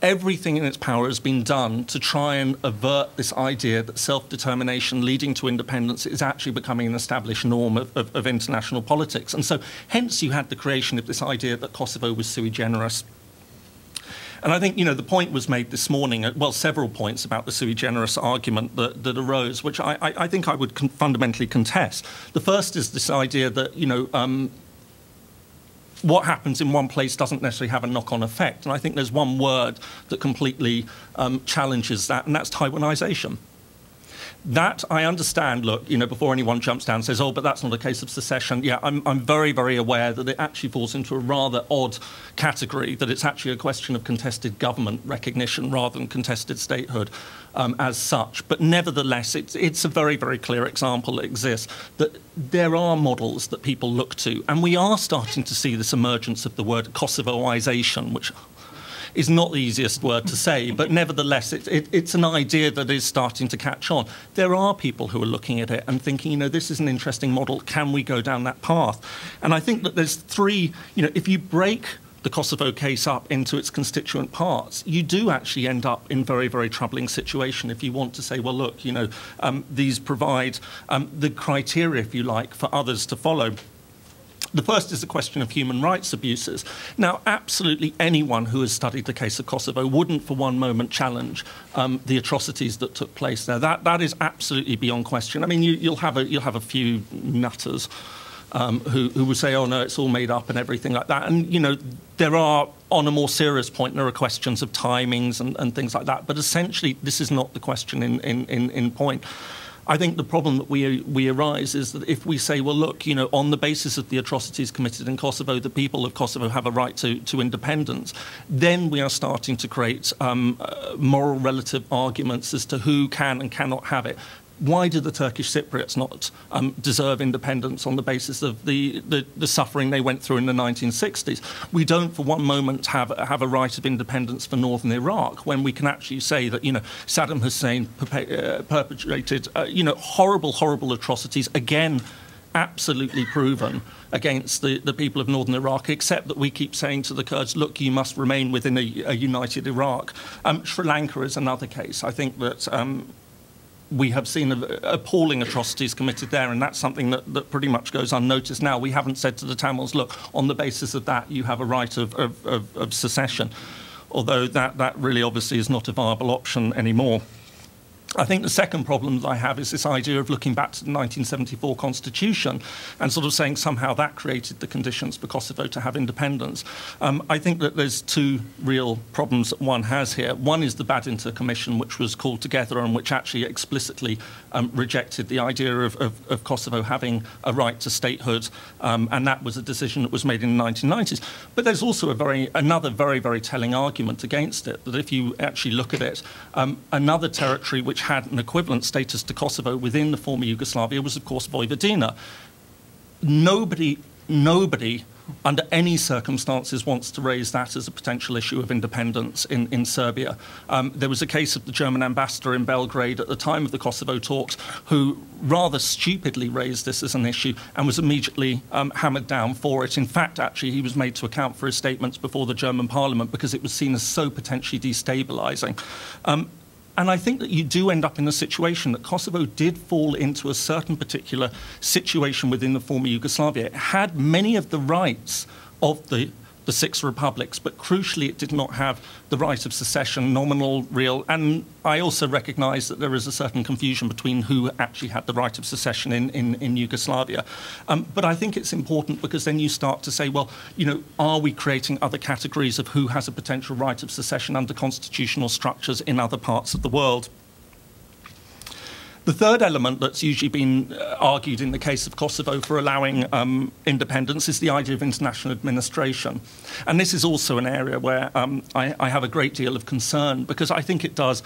Everything in its power has been done to try and avert this idea that self-determination leading to independence is actually becoming an established norm of international politics. And so hence you had the creation of this idea that Kosovo was sui generis. And I think, you know, the point was made this morning, well, several points about the sui generis argument that arose, which I think I would fundamentally contest. The first is this idea that, you know, what happens in one place doesn't necessarily have a knock-on effect. And I think there's one word that completely challenges that, and that's Taiwanization. That, I understand, look, you know, before anyone jumps down and says, oh, but that's not a case of secession. Yeah, I'm very, very aware that it actually falls into a rather odd category, that it's actually a question of contested government recognition rather than contested statehood as such. But nevertheless, it's a very, very clear example that exists, that there are models that people look to. And we are starting to see this emergence of the word Kosovoization, which is not the easiest word to say, but nevertheless, it's an idea that is starting to catch on. There are people who are looking at it and thinking, you know, this is an interesting model. Can we go down that path? And I think that there's three, you know, if you break the Kosovo case up into its constituent parts, you do actually end up in very, very troubling situation if you want to say, well, look, you know, these provide the criteria, if you like, for others to follow. The first is the question of human rights abuses. Now, absolutely anyone who has studied the case of Kosovo wouldn't for one moment challenge the atrocities that took place there. That is absolutely beyond question. I mean, you'll have a few nutters who will say, oh, no, it's all made up and everything like that. And, you know, there are, on a more serious point, there are questions of timings and things like that. But essentially, this is not the question in point. I think the problem that we arise is that if we say, well, look, you know, on the basis of the atrocities committed in Kosovo, the people of Kosovo have a right to independence, then we are starting to create moral relative arguments as to who can and cannot have it. Why do the Turkish Cypriots not deserve independence on the basis of the suffering they went through in the 1960s? We don't for one moment have a right of independence for northern Iraq, when we can actually say that, you know, Saddam Hussein perpetrated, you know, horrible, horrible atrocities, again, absolutely proven against the people of northern Iraq, except that we keep saying to the Kurds, look, you must remain within a united Iraq. Sri Lanka is another case. I think that we have seen appalling atrocities committed there, and that's something that pretty much goes unnoticed now. We haven't said to the Tamils, look, on the basis of that, you have a right of secession, although that really obviously is not a viable option anymore. I think the second problem that I have is this idea of looking back to the 1974 Constitution and sort of saying somehow that created the conditions for Kosovo to have independence. I think that there's two real problems that one has here. One is the Badinter Commission, which was called together and which actually explicitly rejected the idea of Kosovo having a right to statehood, and that was a decision that was made in the 1990s. But there's also another very, very telling argument against it, that if you actually look at it, another territory which had an equivalent status to Kosovo within the former Yugoslavia was, of course, Vojvodina. Nobody under any circumstances wants to raise that as a potential issue of independence in Serbia. There was a case of the German ambassador in Belgrade at the time of the Kosovo talks who rather stupidly raised this as an issue and was immediately hammered down for it. In fact, actually, he was made to account for his statements before the German parliament because it was seen as so potentially destabilizing. And I think that you do end up in a situation that Kosovo did fall into a certain particular situation within the former Yugoslavia. It had many of the rights of the six republics, but crucially it did not have the right of secession, nominal, real. And I also recognise that there is a certain confusion between who actually had the right of secession in Yugoslavia. But I think it's important because then you start to say, well, you know, are we creating other categories of who has a potential right of secession under constitutional structures in other parts of the world? The third element that's usually been argued in the case of Kosovo for allowing independence is the idea of international administration. And this is also an area where I have a great deal of concern because I think it does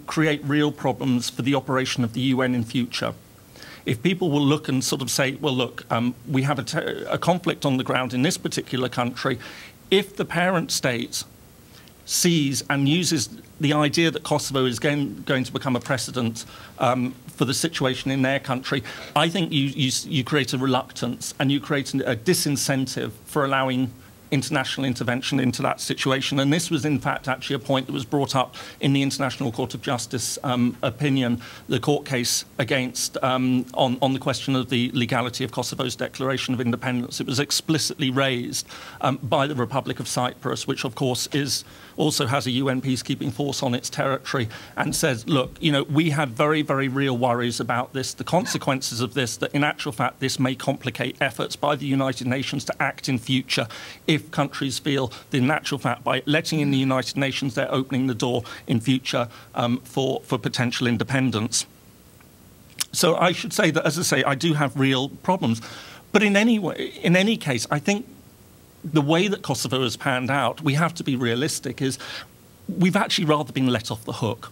create real problems for the operation of the UN in future. If people will look and sort of say, well, look, we have a conflict on the ground in this particular country, if the parent state sees and uses the idea that Kosovo is going to become a precedent for the situation in their country, I think you create a reluctance and you create a disincentive for allowing international intervention into that situation. And this was, in fact, actually a point that was brought up in the International Court of Justice opinion, the court case against, on the question of the legality of Kosovo's declaration of independence. It was explicitly raised by the Republic of Cyprus, which, of course, also has a UN peacekeeping force on its territory, and says, look, you know, we have very, very real worries about this, the consequences of this, that in actual fact this may complicate efforts by the United Nations to act in future if countries feel that in actual fact by letting in the United Nations they're opening the door in future for potential independence. So I should say that, as I say, I do have real problems. But in any case, I think the way that Kosovo has panned out, we have to be realistic, is we've actually rather been let off the hook.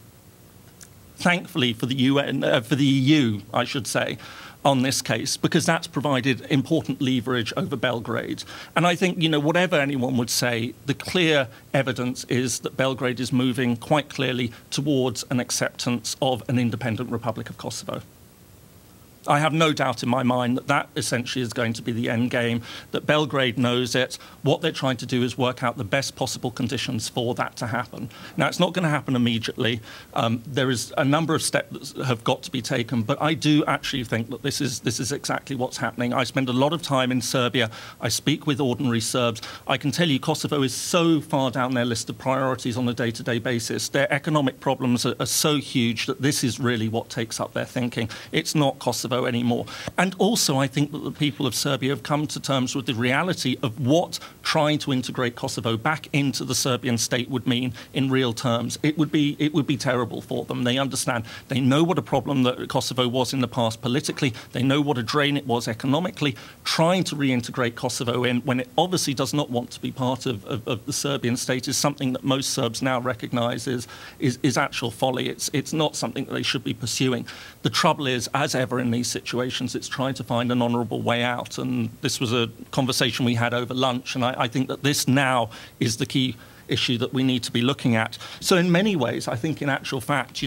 Thankfully for the UN, for the EU, I should say, on this case, because that's provided important leverage over Belgrade. And I think, whatever anyone would say, the clear evidence is that Belgrade is moving quite clearly towards an acceptance of an independent Republic of Kosovo. I have no doubt in my mind that that essentially is going to be the end game, that Belgrade knows it. What they're trying to do is work out the best possible conditions for that to happen. Now, it's not going to happen immediately. There is a number of steps that have got to be taken, but I do actually think that this is exactly what's happening. I spend a lot of time in Serbia. I speak with ordinary Serbs. I can tell you Kosovo is so far down their list of priorities on a day-to-day basis. Their economic problems are so huge that this is really what takes up their thinking. It's not Kosovo anymore. And also, I think that the people of Serbia have come to terms with the reality of what trying to integrate Kosovo back into the Serbian state would mean in real terms. It would be terrible for them. They understand. They know what a problem that Kosovo was in the past politically. They know what a drain it was economically. Trying to reintegrate Kosovo in when it obviously does not want to be part of the Serbian state is something that most Serbs now recognise is actual folly. It's not something that they should be pursuing. The trouble is, as ever in these situations, it's trying to find an honourable way out. And this was a conversation we had over lunch, and I think that this now is the key issue that we need to be looking at. So in many ways, I think in actual fact,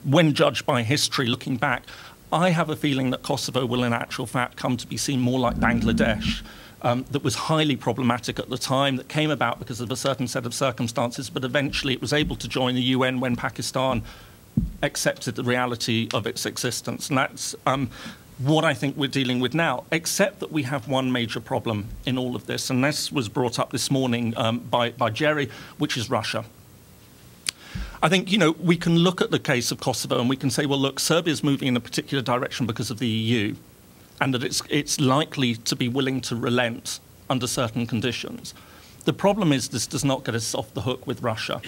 when judged by history, looking back, I have a feeling that Kosovo will in actual fact come to be seen more like Bangladesh. That was highly problematic at the time, that came about because of a certain set of circumstances, but eventually it was able to join the UN when Pakistan accepted the reality of its existence. And that's what I think we're dealing with now, except that we have one major problem in all of this, and this was brought up this morning by Jerry, which is Russia. I think, we can look at the case of Kosovo and we can say, well, look, Serbia's moving in a particular direction because of the EU, and that it's likely to be willing to relent under certain conditions. The problem is this does not get us off the hook with Russia.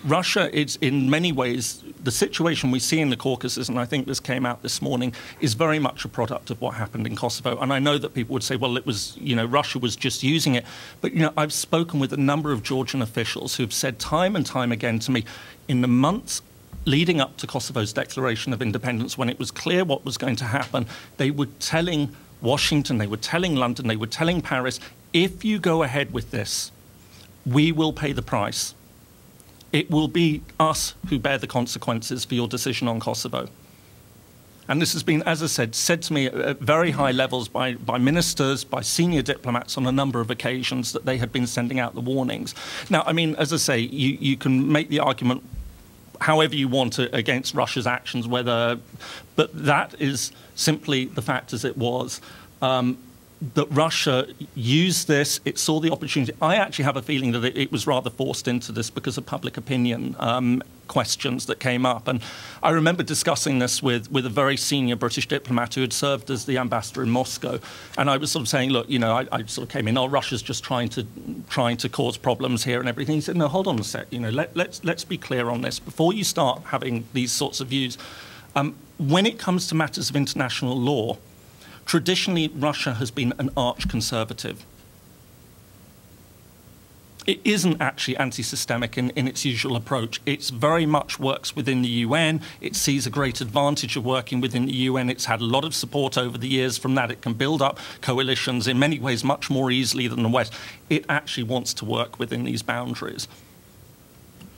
Russia is, in many ways, the situation we see in the Caucasus, and I think this came out this morning, is very much a product of what happened in Kosovo. And I know that people would say, well, it was, Russia was just using it. But, I've spoken with a number of Georgian officials who have said time and time again to me, in the months leading up to Kosovo's declaration of independence, when it was clear what was going to happen, they were telling Washington, they were telling London, they were telling Paris, if you go ahead with this, we will pay the price. It will be us who bear the consequences for your decision on Kosovo. And this has been, as I said to me at very high levels by ministers, by senior diplomats on a number of occasions that they had been sending out the warnings. Now, I mean, as I say, you can make the argument however you want against Russia's actions, but that is simply the fact as it was. That Russia used this, it saw the opportunity. I actually have a feeling that it was rather forced into this because of public opinion questions that came up. And I remember discussing this with a very senior British diplomat who had served as the ambassador in Moscow. And I was sort of saying, look, I sort of came in, Russia's just trying to cause problems here and everything. He said, no, hold on a sec, let's be clear on this. Before you start having these sorts of views, when it comes to matters of international law, traditionally, Russia has been an arch-conservative. It isn't actually anti-systemic in its usual approach. It very much works within the UN. It sees a great advantage of working within the UN. It's had a lot of support over the years from that. It can build up coalitions in many ways much more easily than the West. It actually wants to work within these boundaries.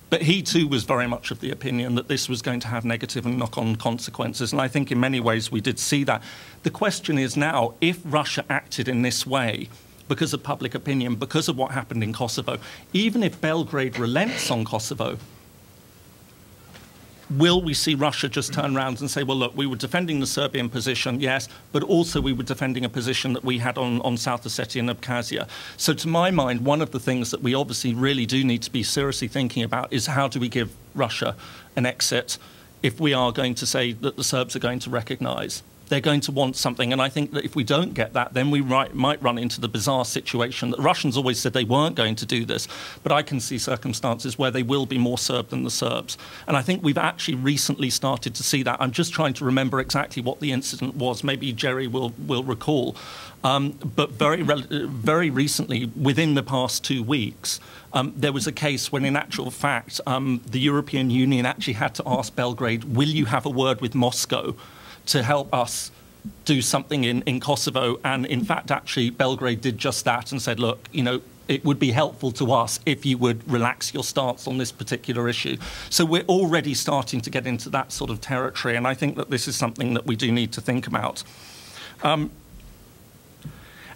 But he, too, was very much of the opinion that this was going to have negative and knock-on consequences. And I think in many ways we did see that. The question is now, if Russia acted in this way because of public opinion, because of what happened in Kosovo, even if Belgrade relents on Kosovo, will we see Russia just turn around and say, well, look, we were defending the Serbian position, yes, but also we were defending a position that we had on South Ossetia and Abkhazia. So to my mind, one of the things that we obviously really do need to be seriously thinking about is how do we give Russia an exit if we are going to say that the Serbs are going to recognise. They're going to want something, and I think that if we don't get that, then we might run into the bizarre situation that the Russians always said they weren't going to do this, but I can see circumstances where they will be more Serb than the Serbs. And I think we've actually recently started to see that. I'm just trying to remember exactly what the incident was. Maybe Jerry will recall. But very recently, within the past 2 weeks, there was a case when, in actual fact, the European Union actually had to ask Belgrade, will you have a word with Moscow to help us do something in Kosovo. And in fact, actually, Belgrade did just that and said, look, it would be helpful to us if you would relax your stance on this particular issue. So we're already starting to get into that sort of territory, and I think that this is something that we do need to think about. And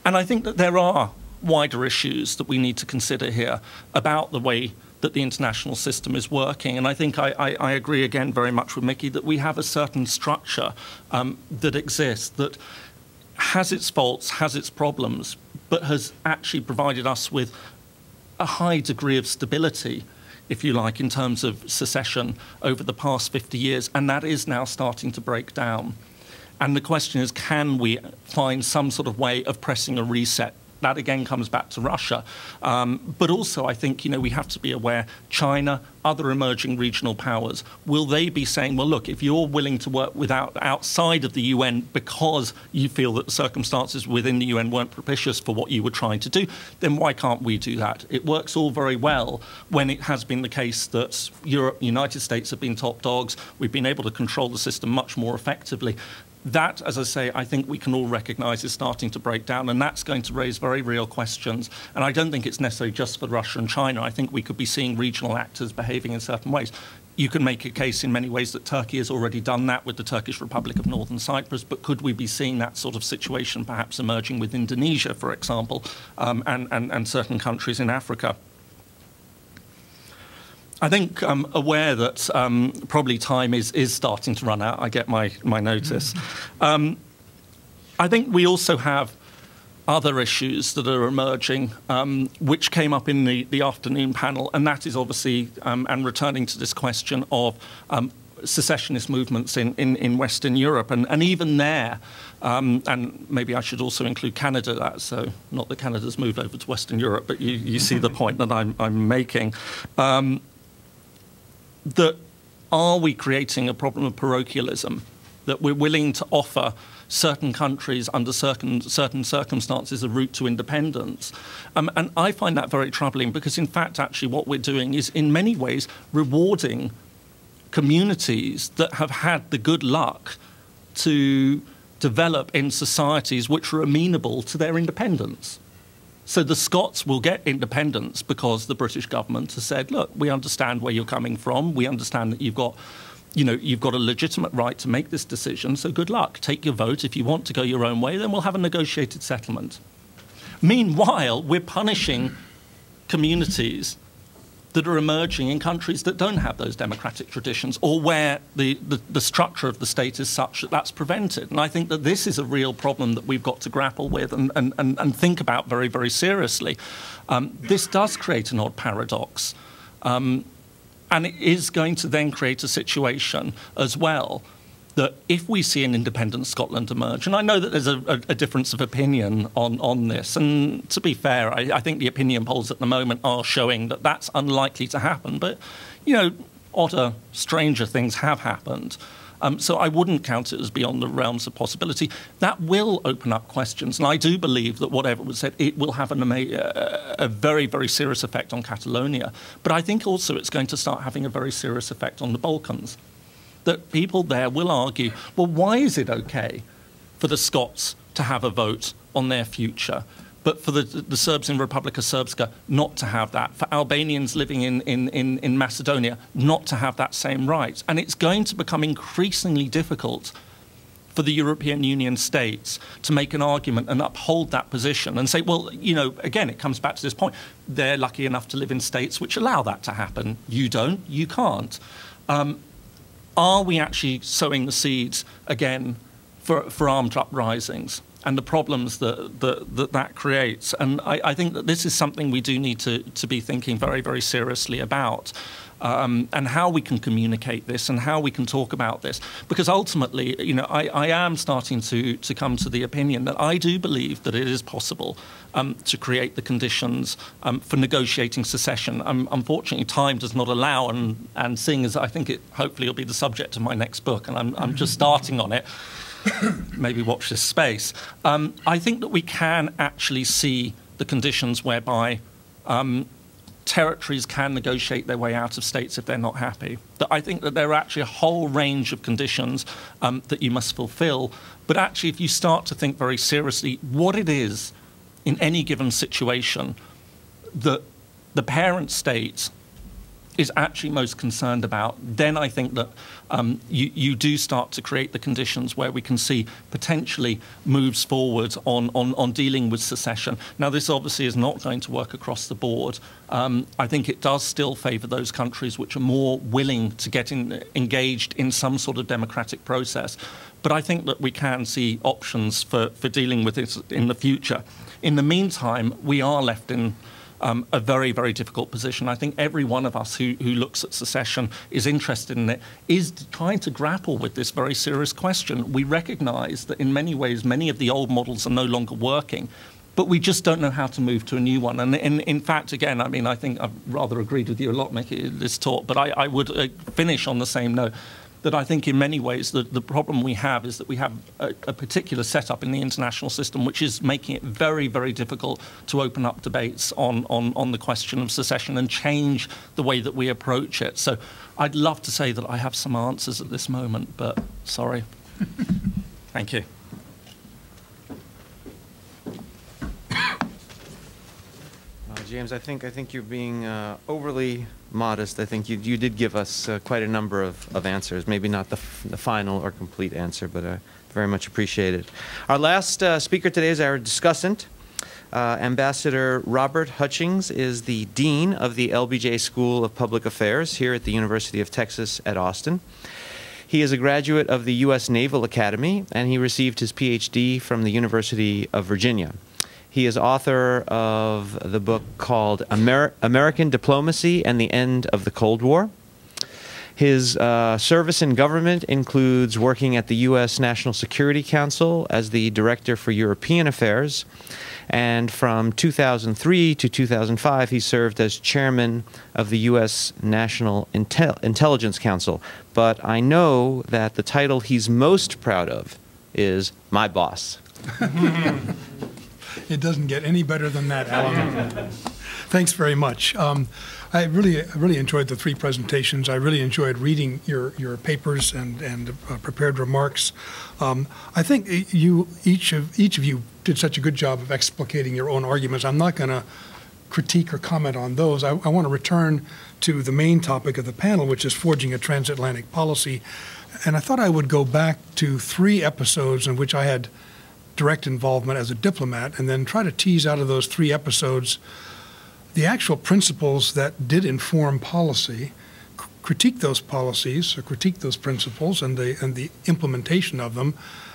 I think that there are wider issues that we need to consider here about the way that the international system is working. And I think I agree again very much with Mickey that we have a certain structure that exists that has its faults, has its problems, but has actually provided us with a high degree of stability, if you like, in terms of secession over the past 50 years, and that is now starting to break down. And the question is, can we find some sort of way of pressing a reset? That again comes back to Russia. But also, I think, we have to be aware, China, other emerging regional powers, will they be saying, well, look, if you're willing to work outside of the UN because you feel that the circumstances within the UN weren't propitious for what you were trying to do, then why can't we do that? It works all very well when it has been the case that Europe, the United States have been top dogs. We've been able to control the system much more effectively. That, as I say, I think we can all recognise is starting to break down, and that's going to raise very real questions. And I don't think it's necessarily just for Russia and China. I think we could be seeing regional actors behaving in certain ways. You can make a case in many ways that Turkey has already done that with the Turkish Republic of Northern Cyprus, but could we be seeing that sort of situation perhaps emerging with Indonesia, for example, and certain countries in Africa? I think I'm aware that probably time is starting to run out. I get my notice. I think we also have other issues that are emerging, which came up in the afternoon panel, and that is obviously, and returning to this question of secessionist movements in Western Europe. And even there, and maybe I should also include Canada, so not that Canada's moved over to Western Europe, but you see the point that I'm making. That are we creating a problem of parochialism, that we're willing to offer certain countries under certain circumstances a route to independence? And I find that very troubling because, in fact, actually what we're doing is in many ways rewarding communities that have had the good luck to develop in societies which are amenable to their independence. So the Scots will get independence because the British government has said, look, we understand where you're coming from. We understand that you've got a legitimate right to make this decision. So good luck. Take your vote. If you want to go your own way, then we'll have a negotiated settlement. Meanwhile, we're punishing communities that are emerging in countries that don't have those democratic traditions, or where the structure of the state is such that that's prevented. And I think that this is a real problem that we've got to grapple with and think about very, very seriously. This does create an odd paradox. And it is going to then create a situation as well that if we see an independent Scotland emerge, and I know that there's a difference of opinion on this, and to be fair, I think the opinion polls at the moment are showing that that's unlikely to happen, but, odder, stranger things have happened. So I wouldn't count it as beyond the realms of possibility. That will open up questions, and I do believe that whatever was said, it will have a very, very serious effect on Catalonia. But I think also it's going to start having a very serious effect on the Balkans. That people there will argue, well, why is it okay for the Scots to have a vote on their future, but for the Serbs in Republika Srpska not to have that, for Albanians living in Macedonia not to have that same right? And it's going to become increasingly difficult for the European Union states to make an argument and uphold that position and say, well, again, it comes back to this point. They're lucky enough to live in states which allow that to happen. You don't, you can't. Are we actually sowing the seeds again for armed uprisings and the problems that creates? And I think that this is something we do need to be thinking very, very seriously about, and how we can communicate this and how we can talk about this. Because ultimately, I am starting to come to the opinion that I do believe that it is possible to create the conditions for negotiating secession. Unfortunately, time does not allow, and seeing as I think it hopefully will be the subject of my next book, and I'm just starting on it, maybe watch this space. I think that we can actually see the conditions whereby territories can negotiate their way out of states if they're not happy. That I think that there are actually a whole range of conditions that you must fulfill. But actually, if you start to think very seriously what it is in any given situation that the parent state is actually most concerned about, then I think that you do start to create the conditions where we can see potentially moves forward on dealing with secession. Now, this obviously is not going to work across the board. I think it does still favour those countries which are more willing to get engaged in some sort of democratic process. But I think that we can see options for dealing with it in the future. In the meantime, we are left in a very, very difficult position. I think every one of us who looks at secession, is interested in it, is trying to grapple with this very serious question. We recognise that in many ways, many of the old models are no longer working, but we just don't know how to move to a new one. And in fact, again, I mean, I think I've rather agreed with you a lot, Mickey, this talk, but I would finish on the same note, that I think in many ways the problem we have is that we have a particular setup in the international system which is making it very, very difficult to open up debates on the question of secession and change the way that we approach it. So I'd love to say that I have some answers at this moment, but sorry. Thank you. James, I think you're being overly modest. I think you did give us quite a number of answers. Maybe not the final or complete answer, but very much appreciated. Our last speaker today is our discussant. Ambassador Robert Hutchings is the Dean of the LBJ School of Public Affairs here at the University of Texas at Austin. He is a graduate of the U.S. Naval Academy, and he received his PhD from the University of Virginia. He is author of the book called American Diplomacy and the End of the Cold War. His service in government includes working at the U.S. National Security Council as the Director for European Affairs, and from 2003 to 2005 he served as Chairman of the U.S. National Intelligence Council. But I know that the title he's most proud of is My Boss. It doesn't get any better than that, Alan. Thanks very much. I really enjoyed the three presentations. I really enjoyed reading your papers and prepared remarks. I think each of you did such a good job of explicating your own arguments. I'm not going to critique or comment on those. I want to return to the main topic of the panel, which is forging a transatlantic policy. And I thought I would go back to 3 episodes in which I had direct involvement as a diplomat, and then try to tease out of those 3 episodes the actual principles that did inform policy, critique those policies, or critique those principles and the implementation of them,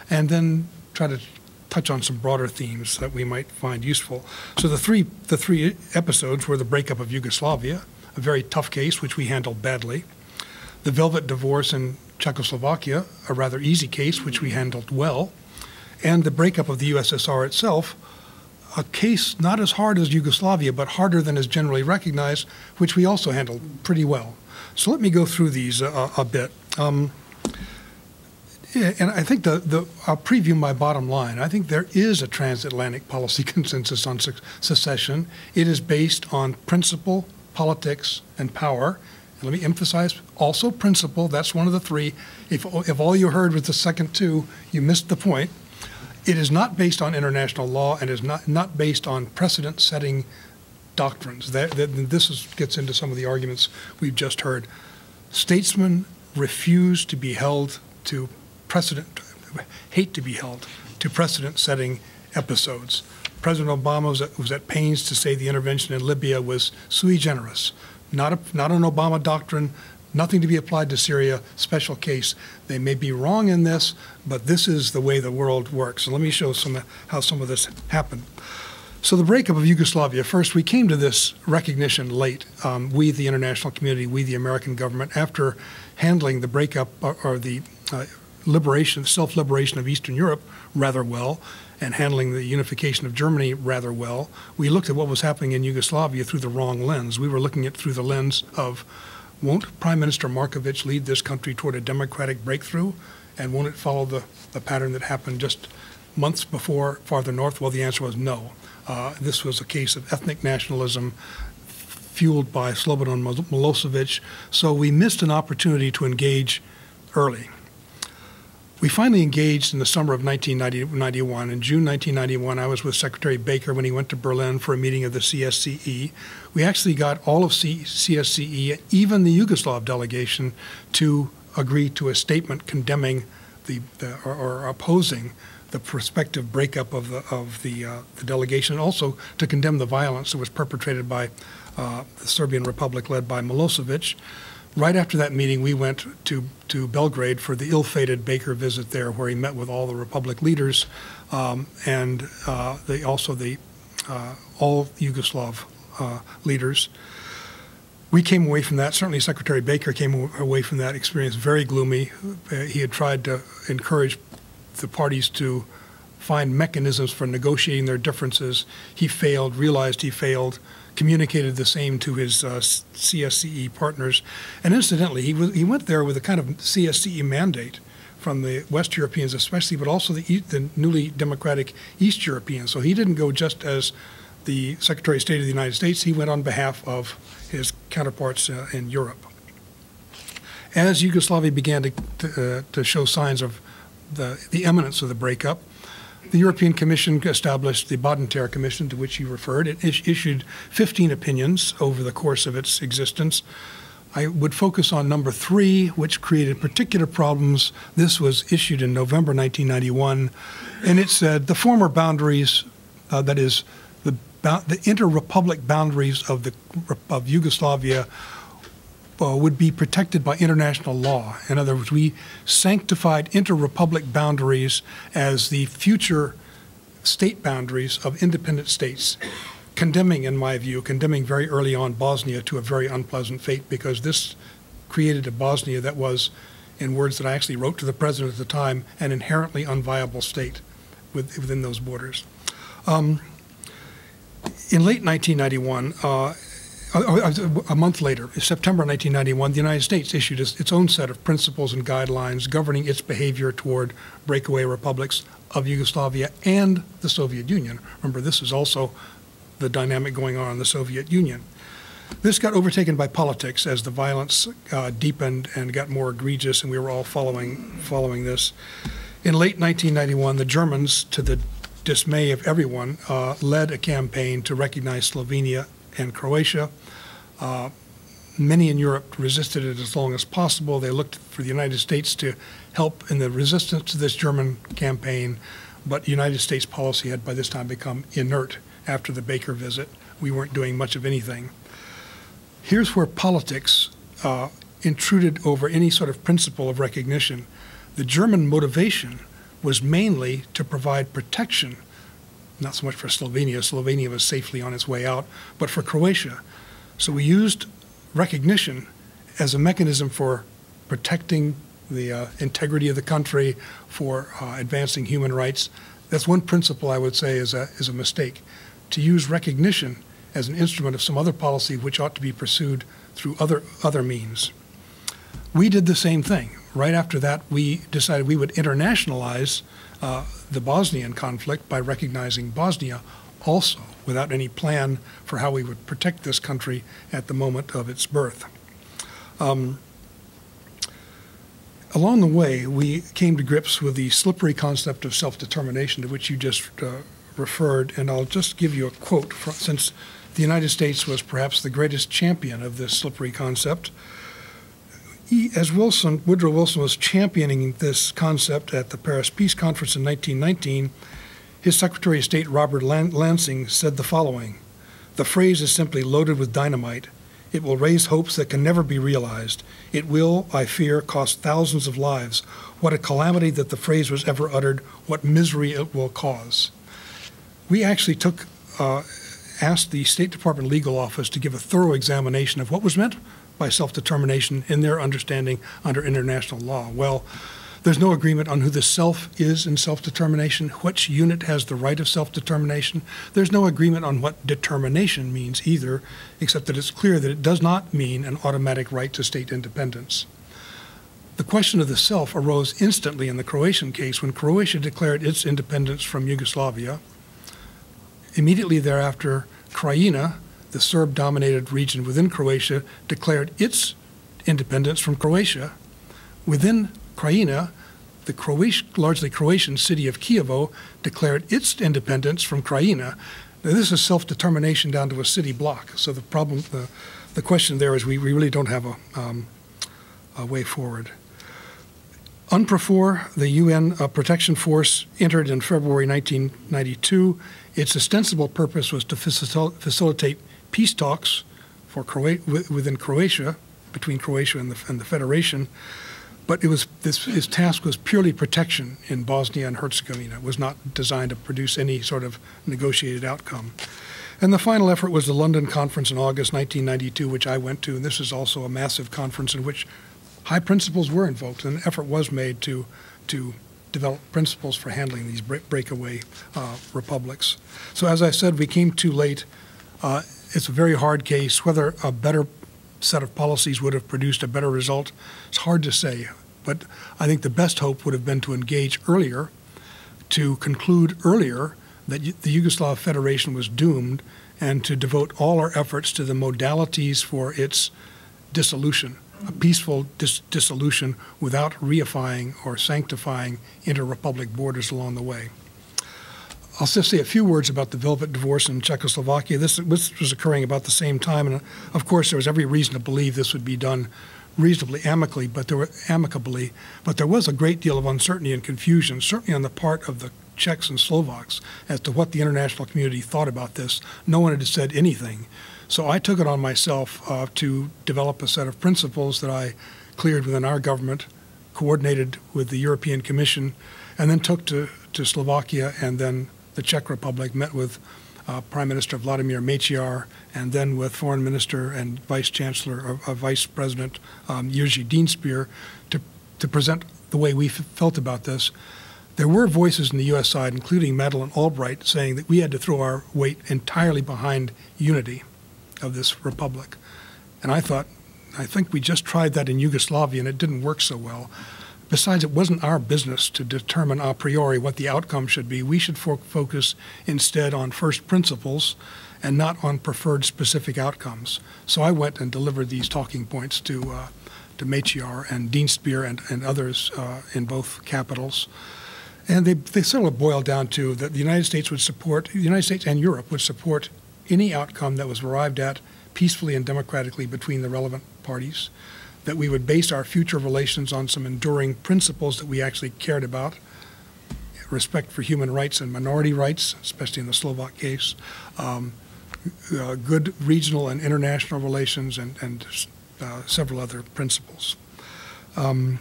and then try to touch on some broader themes that we might find useful. So the three episodes were the breakup of Yugoslavia, a very tough case which we handled badly, the Velvet divorce in Czechoslovakia, a rather easy case which we handled well, and the breakup of the USSR itself, a case not as hard as Yugoslavia, but harder than is generally recognized, which we also handled pretty well. So let me go through these a bit. And I think I'll preview my bottom line. I think there is a transatlantic policy consensus on secession. It is based on principle, politics, and power. And let me emphasize also principle. That's one of the 3. If all you heard was the second 2, you missed the point. It is not based on international law and is not based on precedent-setting doctrines. This gets into some of the arguments we've just heard. Statesmen refuse to be held to precedent, hate to be held to precedent-setting episodes. President Obama was at pains to say the intervention in Libya was sui generis, not an Obama doctrine, nothing to be applied to Syria, special case. They may be wrong in this, but this is the way the world works. So let me show how some of this happened. So the breakup of Yugoslavia, first, we came to this recognition late. We, the international community, we, the American government, after handling the breakup or the self-liberation of Eastern Europe rather well, and handling the unification of Germany rather well, we looked at what was happening in Yugoslavia through the wrong lens. We were looking at it through the lens of, won't Prime Minister Markovic lead this country toward a democratic breakthrough? And won't it follow the pattern that happened just months before farther north? Well, the answer was no. This was a case of ethnic nationalism, fueled by Slobodan Milosevic, so we missed an opportunity to engage early. We finally engaged in the summer of 1991. In June 1991, I was with Secretary Baker when he went to Berlin for a meeting of the CSCE. We actually got all of CSCE, even the Yugoslav delegation, to agree to a statement condemning or opposing the prospective breakup of the delegation, and also to condemn the violence that was perpetrated by the Serbian Republic led by Milosevic. Right after that meeting, we went to Belgrade for the ill-fated Baker visit there, where he met with all the Republic leaders and all Yugoslav leaders. We came away from that, certainly Secretary Baker came away from that experience very gloomy. He had tried to encourage the parties to find mechanisms for negotiating their differences. He failed, realized he failed, communicated the same to his CSCE partners. And incidentally, he went there with a kind of CSCE mandate from the West Europeans especially, but also the newly democratic East Europeans. So he didn't go just as the Secretary of State of the United States. He went on behalf of his counterparts in Europe. As Yugoslavia began to show signs of the imminence of the breakup, the European Commission established the Bodentare Commission, to which you referred. It issued 15 opinions over the course of its existence. I would focus on number 3, which created particular problems. This was issued in November 1991, and it said the former boundaries, that is, the inter-republic boundaries of Yugoslavia would be protected by international law. In other words, we sanctified inter-republic boundaries as the future state boundaries of independent states, condemning, in my view, very early on Bosnia to a very unpleasant fate, because this created a Bosnia that was, in words that I actually wrote to the president at the time, an inherently unviable state within those borders. In late 1991, a month later, September 1991, the United States issued its own set of principles and guidelines governing its behavior toward breakaway republics of Yugoslavia and the Soviet Union. Remember, this is also the dynamic going on in the Soviet Union. This got overtaken by politics as the violence deepened and got more egregious, and we were all following this. In late 1991, the Germans, to the dismay of everyone, led a campaign to recognize Slovenia and Croatia. Many in Europe resisted it as long as possible. They looked for the United States to help in the resistance to this German campaign, but United States policy had by this time become inert after the Baker visit. We weren't doing much of anything. Here's where politics intruded over any sort of principle of recognition. The German motivation was mainly to provide protection, not so much for Slovenia. Slovenia was safely on its way out, but for Croatia. So we used recognition as a mechanism for protecting the integrity of the country, for advancing human rights. That's one principle I would say is a mistake. To use recognition as an instrument of some other policy which ought to be pursued through other means. We did the same thing. Right after that, we decided we would internationalize the Bosnian conflict by recognizing Bosnia also, without any plan for how we would protect this country at the moment of its birth. Along the way, we came to grips with the slippery concept of self-determination to which you just referred, and I'll just give you a quote since the United States was perhaps the greatest champion of this slippery concept. As Woodrow Wilson was championing this concept at the Paris Peace Conference in 1919, his Secretary of State, Robert Lansing, said the following: "The phrase is simply loaded with dynamite. It will raise hopes that can never be realized. It will, I fear, cost thousands of lives. What a calamity that the phrase was ever uttered. What misery it will cause." We actually asked the State Department Legal Office to give a thorough examination of what was meant by self-determination in their understanding under international law. Well, there's no agreement on who the self is in self-determination, which unit has the right of self-determination. There's no agreement on what determination means either, except that it's clear that it does not mean an automatic right to state independence. The question of the self arose instantly in the Croatian case when Croatia declared its independence from Yugoslavia. Immediately thereafter, Krajina, the Serb-dominated region within Croatia declared its independence from Croatia. Within Krajina, the largely Croatian city of Kijevo declared its independence from Krajina. Now, this is self-determination down to a city block. So the question there is we really don't have a way forward. UNPROFOR, the UN Protection Force, entered in February 1992. Its ostensible purpose was to facilitate peace talks within Croatia, between Croatia and the Federation. But his task was purely protection in Bosnia and Herzegovina. It was not designed to produce any sort of negotiated outcome. And the final effort was the London Conference in August 1992, which I went to, and this is also a massive conference in which high principles were invoked, and an effort was made to develop principles for handling these breakaway republics. So as I said, we came too late. It's a very hard case. Whether a better set of policies would have produced a better result, it's hard to say. But I think the best hope would have been to engage earlier, to conclude earlier that the Yugoslav Federation was doomed, and to devote all our efforts to the modalities for its dissolution, a peaceful dissolution without reifying or sanctifying inter-republic borders along the way. I'll just say a few words about the Velvet Divorce in Czechoslovakia. This was occurring about the same time, and of course there was every reason to believe this would be done reasonably amicably, but there was a great deal of uncertainty and confusion, certainly on the part of the Czechs and Slovaks, as to what the international community thought about this. No one had said anything. So I took it on myself to develop a set of principles that I cleared within our government, coordinated with the European Commission, and then took to Slovakia and then the Czech Republic, met with Prime Minister Vladimir Mečiar, and then with Foreign Minister and Vice Chancellor, Vice President Jiří Dienstbier, to present the way we felt about this. There were voices in the U.S. side, including Madeleine Albright, saying that we had to throw our weight entirely behind unity of this republic. And I think we just tried that in Yugoslavia, and it didn't work so well. Besides, it wasn't our business to determine a priori what the outcome should be. We should focus instead on first principles and not on preferred specific outcomes. So I went and delivered these talking points to Mečiar and Dienstbier and others in both capitals. And they sort of boiled down to that the United States and Europe would support any outcome that was arrived at peacefully and democratically between the relevant parties, that we would base our future relations on some enduring principles that we actually cared about, respect for human rights and minority rights, especially in the Slovak case, good regional and international relations, and several other principles. Then,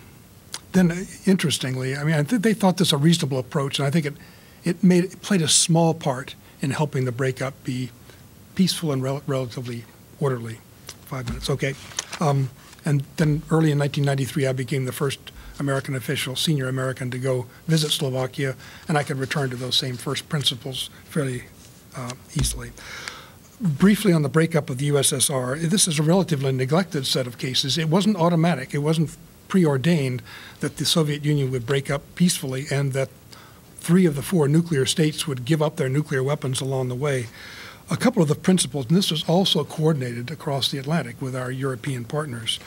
interestingly, I mean, they thought this a reasonable approach, and I think it played a small part in helping the breakup be peaceful and relatively orderly. 5 minutes, okay. And then early in 1993, I became the first American official, senior American, to go visit Slovakia, and I could return to those same first principles fairly easily. Briefly on the breakup of the USSR, this is a relatively neglected set of cases. It wasn't automatic. It wasn't preordained that the Soviet Union would break up peacefully and that 3 of the 4 nuclear states would give up their nuclear weapons along the way. A couple of the principles, and this was also coordinated across the Atlantic with our European partners.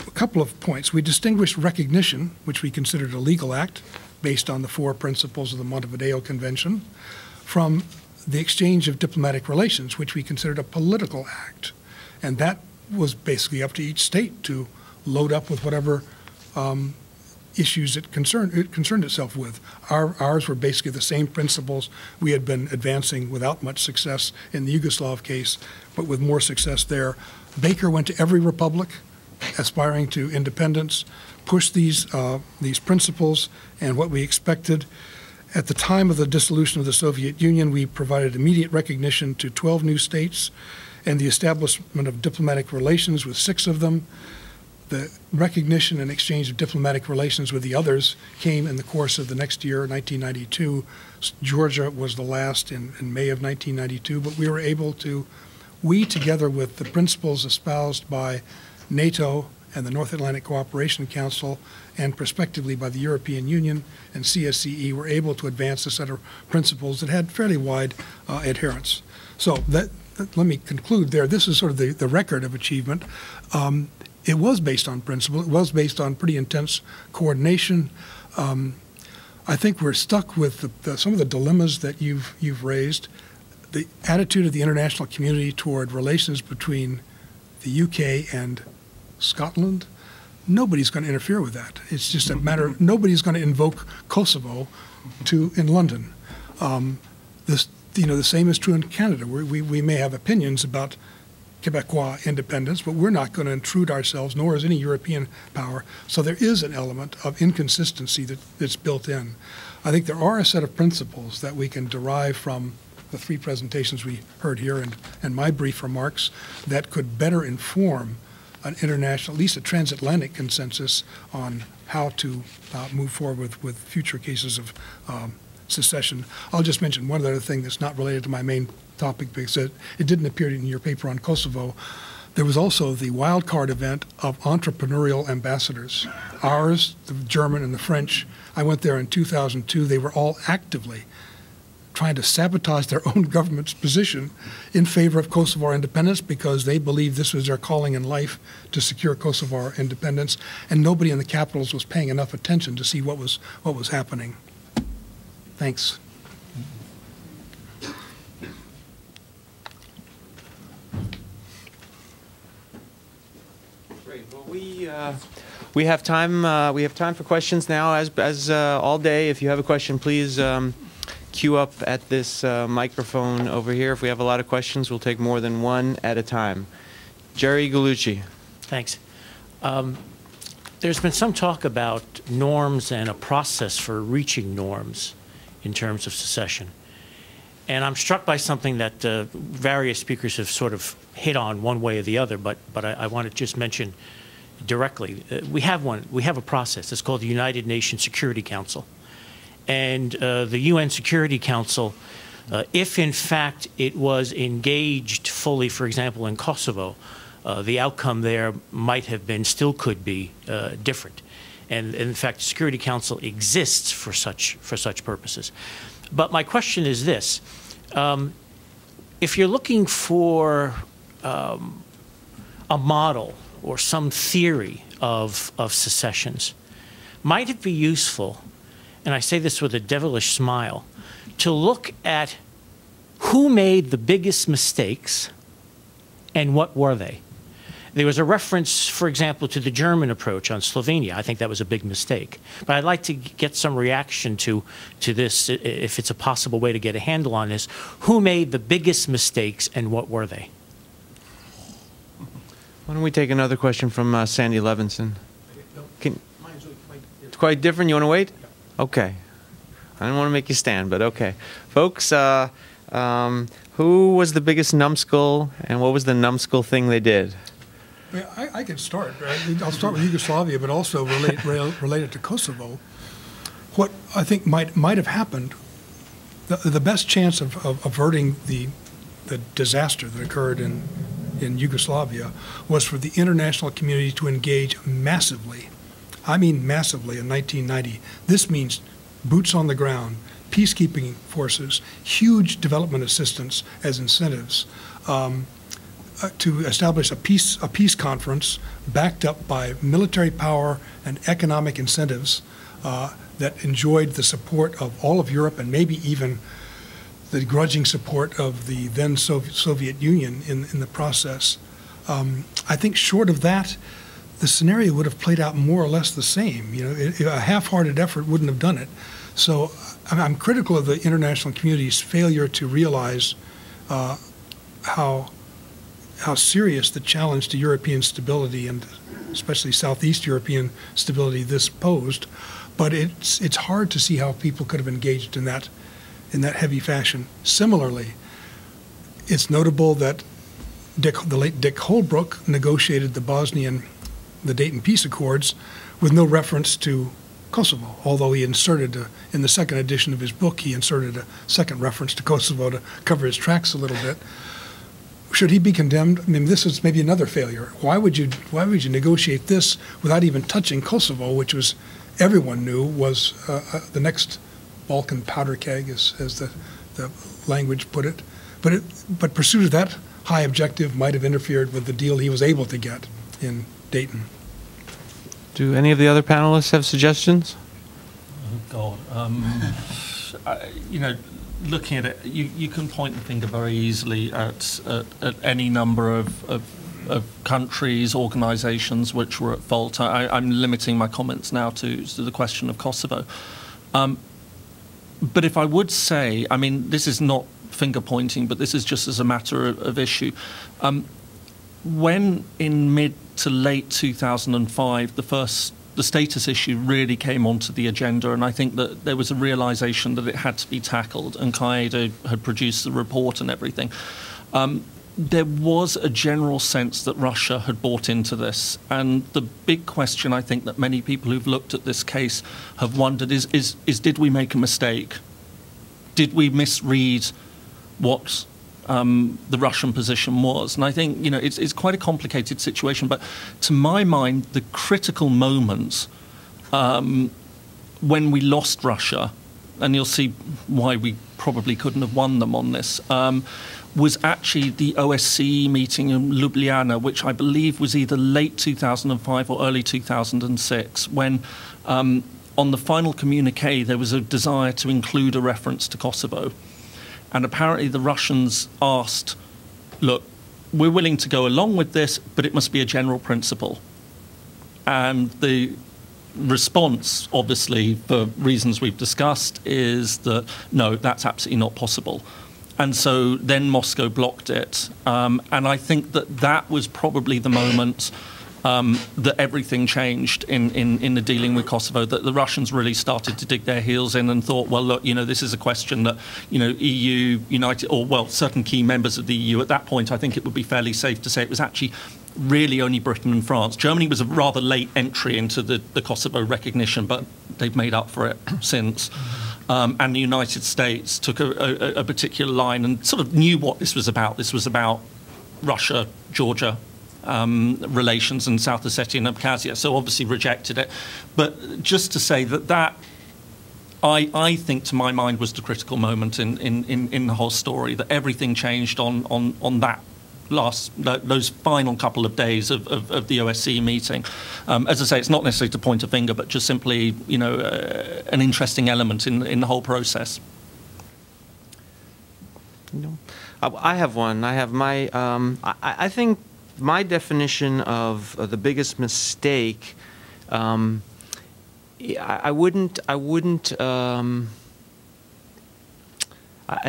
A couple of points. We distinguished recognition, which we considered a legal act based on the 4 principles of the Montevideo Convention, from the exchange of diplomatic relations, which we considered a political act. And that was basically up to each state to load up with whatever issues it concerned itself with. Ours were basically the same principles we had been advancing without much success in the Yugoslav case, but with more success there. Baker went to every republic aspiring to independence, pushed these principles and what we expected. At the time of the dissolution of the Soviet Union, we provided immediate recognition to 12 new states and the establishment of diplomatic relations with 6 of them. The recognition and exchange of diplomatic relations with the others came in the course of the next year, 1992. Georgia was the last in May of 1992, but we were able to, together with the principles espoused by NATO and the North Atlantic Cooperation Council, and prospectively by the European Union and CSCE, were able to advance a set of principles that had fairly wide adherence. So let me conclude there. This is sort of the record of achievement. It was based on principle. It was based on pretty intense coordination. I think we're stuck with some of the dilemmas that you've raised. The attitude of the international community toward relations between the UK and Scotland. Nobody's going to interfere with that. It's just a matter of nobody's going to invoke Kosovo in London. The same is true in Canada. We may have opinions about Quebecois independence, but we're not going to intrude ourselves, nor is any European power. So there is an element of inconsistency that's built in. I think there are a set of principles that we can derive from the three presentations we heard here and my brief remarks that could better inform an international, at least a transatlantic consensus on how to move forward with future cases of secession. I'll just mention one other thing that's not related to my main topic because it didn't appear in your paper on Kosovo. There was also the wild card event of entrepreneurial ambassadors. Ours, the German and the French. I went there in 2002. They were all actively trying to sabotage their own government's position in favor of Kosovar independence because they believed this was their calling in life to secure Kosovar independence, and nobody in the capitals was paying enough attention to see what was happening. Thanks. Great. Well, we have time. We have time for questions now, as all day. If you have a question, please queue up at this microphone over here. If we have a lot of questions, we'll take more than one at a time. Jerry Gallucci. Thanks. There's been some talk about norms and a process for reaching norms in terms of secession. And I'm struck by something that various speakers have sort of hit on one way or the other, but I want to just mention directly. We have a process. It's called the United Nations Security Council. And the UN Security Council, if in fact it was engaged fully, for example, in Kosovo, the outcome there might have been, still could be, different. And in fact, the Security Council exists for such purposes. But my question is this. If you're looking for a model or some theory of secessions, might it be useful, and I say this with a devilish smile, to look at who made the biggest mistakes and what were they? There was a reference, for example, to the German approach on Slovenia. I think that was a big mistake. But I'd like to get some reaction to this, if it's a possible way to get a handle on this. Who made the biggest mistakes and what were they? Why don't we take another question from Sandy Levinson? It's quite different. You want to wait? Okay. I don't want to make you stand, but okay. Folks, who was the biggest numbskull and what was the numbskull thing they did? I can start. I'll start with Yugoslavia, but also related to Kosovo. What I think might have happened, the best chance of averting the disaster that occurred in Yugoslavia was for the international community to engage massively. I mean massively in 1990. This means boots on the ground, peacekeeping forces, huge development assistance as incentives. To establish a peace conference backed up by military power and economic incentives that enjoyed the support of all of Europe and maybe even the grudging support of the then Soviet Union in the process. I think short of that, the scenario would have played out more or less the same. A half-hearted effort wouldn't have done it. So I'm critical of the international community's failure to realize how serious the challenge to European stability and especially Southeast European stability this posed. But it's hard to see how people could have engaged in that heavy fashion. Similarly, it's notable that the late Dick Holbrooke negotiated the Dayton Peace Accords with no reference to Kosovo, although he inserted, in the second edition of his book, he inserted a second reference to Kosovo to cover his tracks a little bit. Should he be condemned? I mean, this is maybe another failure. Why would you negotiate this without even touching Kosovo, which was, everyone knew, was the next Balkan powder keg, as the language put it. But pursuit of that high objective might have interfered with the deal he was able to get in Dayton. Do any of the other panelists have suggestions? Oh, God. You know, looking at it, you can point the finger very easily at any number of countries, organisations which were at fault. I'm limiting my comments now to the question of Kosovo. But if I would say, I mean, this is not finger pointing, but this is just as a matter of issue. When in mid to late 2005, the status issue really came onto the agenda, and I think that there was a realisation that it had to be tackled, and Qaeda had produced the report and everything. There was a general sense that Russia had bought into this, and the big question I think that many people who've looked at this case have wondered is did we make a mistake? Did we misread what the Russian position was? And I think, you know, it's quite a complicated situation, but to my mind, the critical moment when we lost Russia, and you'll see why we probably couldn't have won them on this, was actually the OSCE meeting in Ljubljana, which I believe was either late 2005 or early 2006, when on the final communique there was a desire to include a reference to Kosovo. And apparently the Russians asked, look, we're willing to go along with this, but it must be a general principle. And the response, obviously, for reasons we've discussed, is that, no, that's absolutely not possible. And so then Moscow blocked it. And I think that that was probably the moment that everything changed in the dealing with Kosovo, that the Russians really started to dig their heels in and thought, well, look, you know, this is a question that, you know, EU, United, or, well, certain key members of the EU, at that point, I think it would be fairly safe to say it was actually really only Britain and France. Germany was a rather late entry into the Kosovo recognition, but they've made up for it since. And the United States took a particular line and sort of knew what this was about. This was about Russia, Georgia relations, and South Ossetia and Abkhazia, so obviously rejected it. But just to say that I think, to my mind, was the critical moment in the whole story, that everything changed on that those final couple of days of the OSCE meeting. As I say, it's not necessarily to point a finger, but just simply, you know, an interesting element in the whole process. No. I have one. I have my. I think my definition of the biggest mistake. I wouldn't. I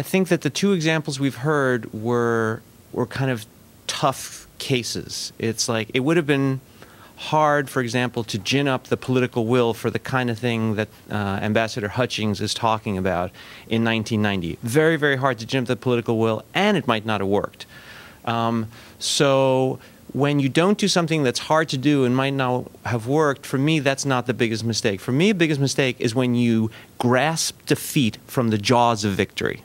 think that the two examples we've heard were kind of tough cases. It's like it would have been hard, for example, to gin up the political will for the kind of thing that Ambassador Hutchings is talking about in 1990. Very, very hard to gin up the political will, and it might not have worked. So when you don't do something that's hard to do and might not have worked, for me, that's not the biggest mistake. For me, the biggest mistake is when you grasp defeat from the jaws of victory,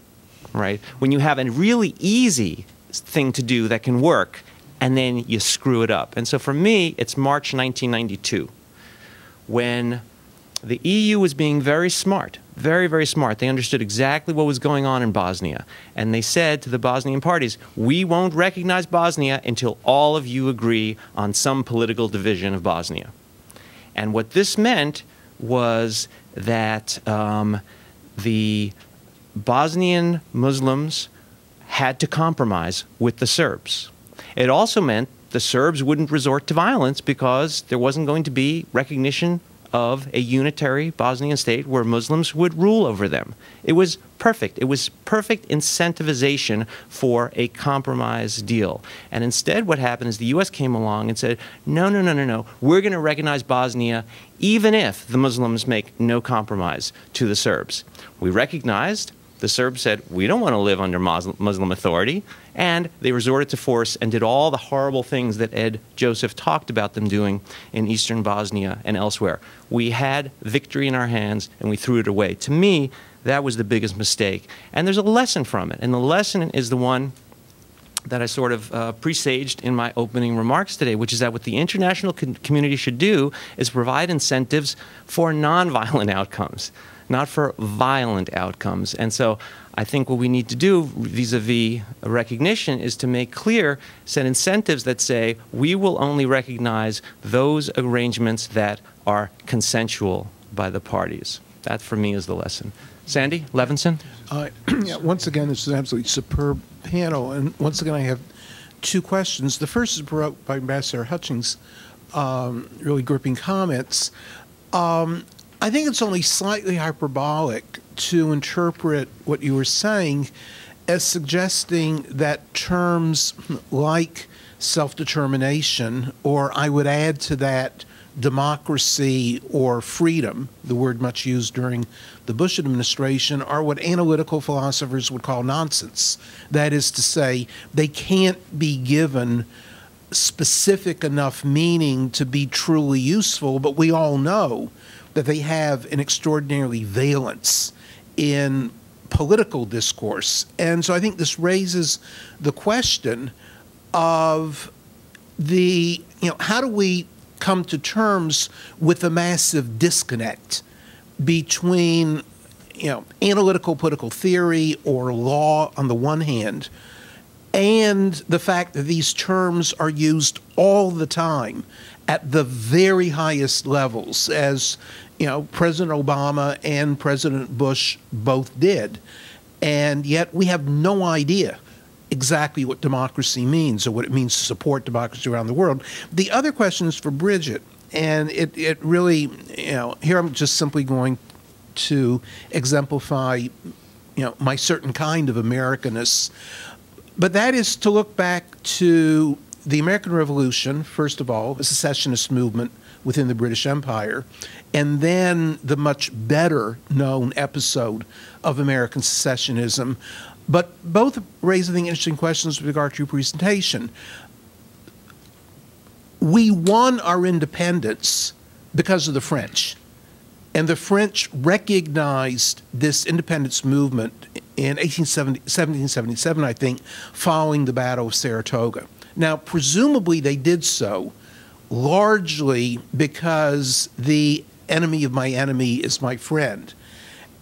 right? When you have a really easy thing to do that can work, and then you screw it up. And so for me, it's March 1992, when the EU was being very smart, very, very smart. They understood exactly what was going on in Bosnia. And they said to the Bosnian parties, we won't recognize Bosnia until all of you agree on some political division of Bosnia. And what this meant was that the Bosnian Muslims had to compromise with the Serbs. It also meant the Serbs wouldn't resort to violence because there wasn't going to be recognition of a unitary Bosnian state where Muslims would rule over them. It was perfect. It was perfect incentivization for a compromise deal. And instead what happened is the U.S. came along and said, no, no, no, no, no. We're going to recognize Bosnia even if the Muslims make no compromise to the Serbs. We recognized. The Serbs said, we don't want to live under Muslim authority, and they resorted to force and did all the horrible things that Ed Joseph talked about them doing in eastern Bosnia and elsewhere. We had victory in our hands, and we threw it away. To me, that was the biggest mistake, and there's a lesson from it, and the lesson is the one that I sort of presaged in my opening remarks today, which is that what the international community should do is provide incentives for nonviolent outcomes. not for violent outcomes. And so I think what we need to do vis-a-vis recognition is to make clear, set incentives that say we will only recognize those arrangements that are consensual by the parties. That, for me, is the lesson. Sandy Levinson? Yeah, once again, this is an absolutely superb panel. And once again, I have two questions. The first is brought by Ambassador Hutchings, really gripping comments. I think it's only slightly hyperbolic to interpret what you were saying as suggesting that terms like self-determination, or I would add to that democracy or freedom, the word much used during the Bush administration, are what analytical philosophers would call nonsense. That is to say, they can't be given specific enough meaning to be truly useful, but we all know that they have an extraordinary valence in political discourse. And so I think this raises the question of how do we come to terms with a massive disconnect between, analytical political theory or law on the one hand, and the fact that these terms are used all the time at the very highest levels, as President Obama and President Bush both did. And yet we have no idea exactly what democracy means or what it means to support democracy around the world. The other question is for Bridget, and it really, here I'm just simply going to exemplify, my certain kind of Americanness, but that is to look back to the American Revolution, first of all, the secessionist movement within the British Empire, and then the much better known episode of American secessionism. But both raise, I think, interesting questions with regard to your presentation. We won our independence because of the French. And the French recognized this independence movement in 1777, I think, following the Battle of Saratoga. Now, presumably they did so largely because the enemy of my enemy is my friend.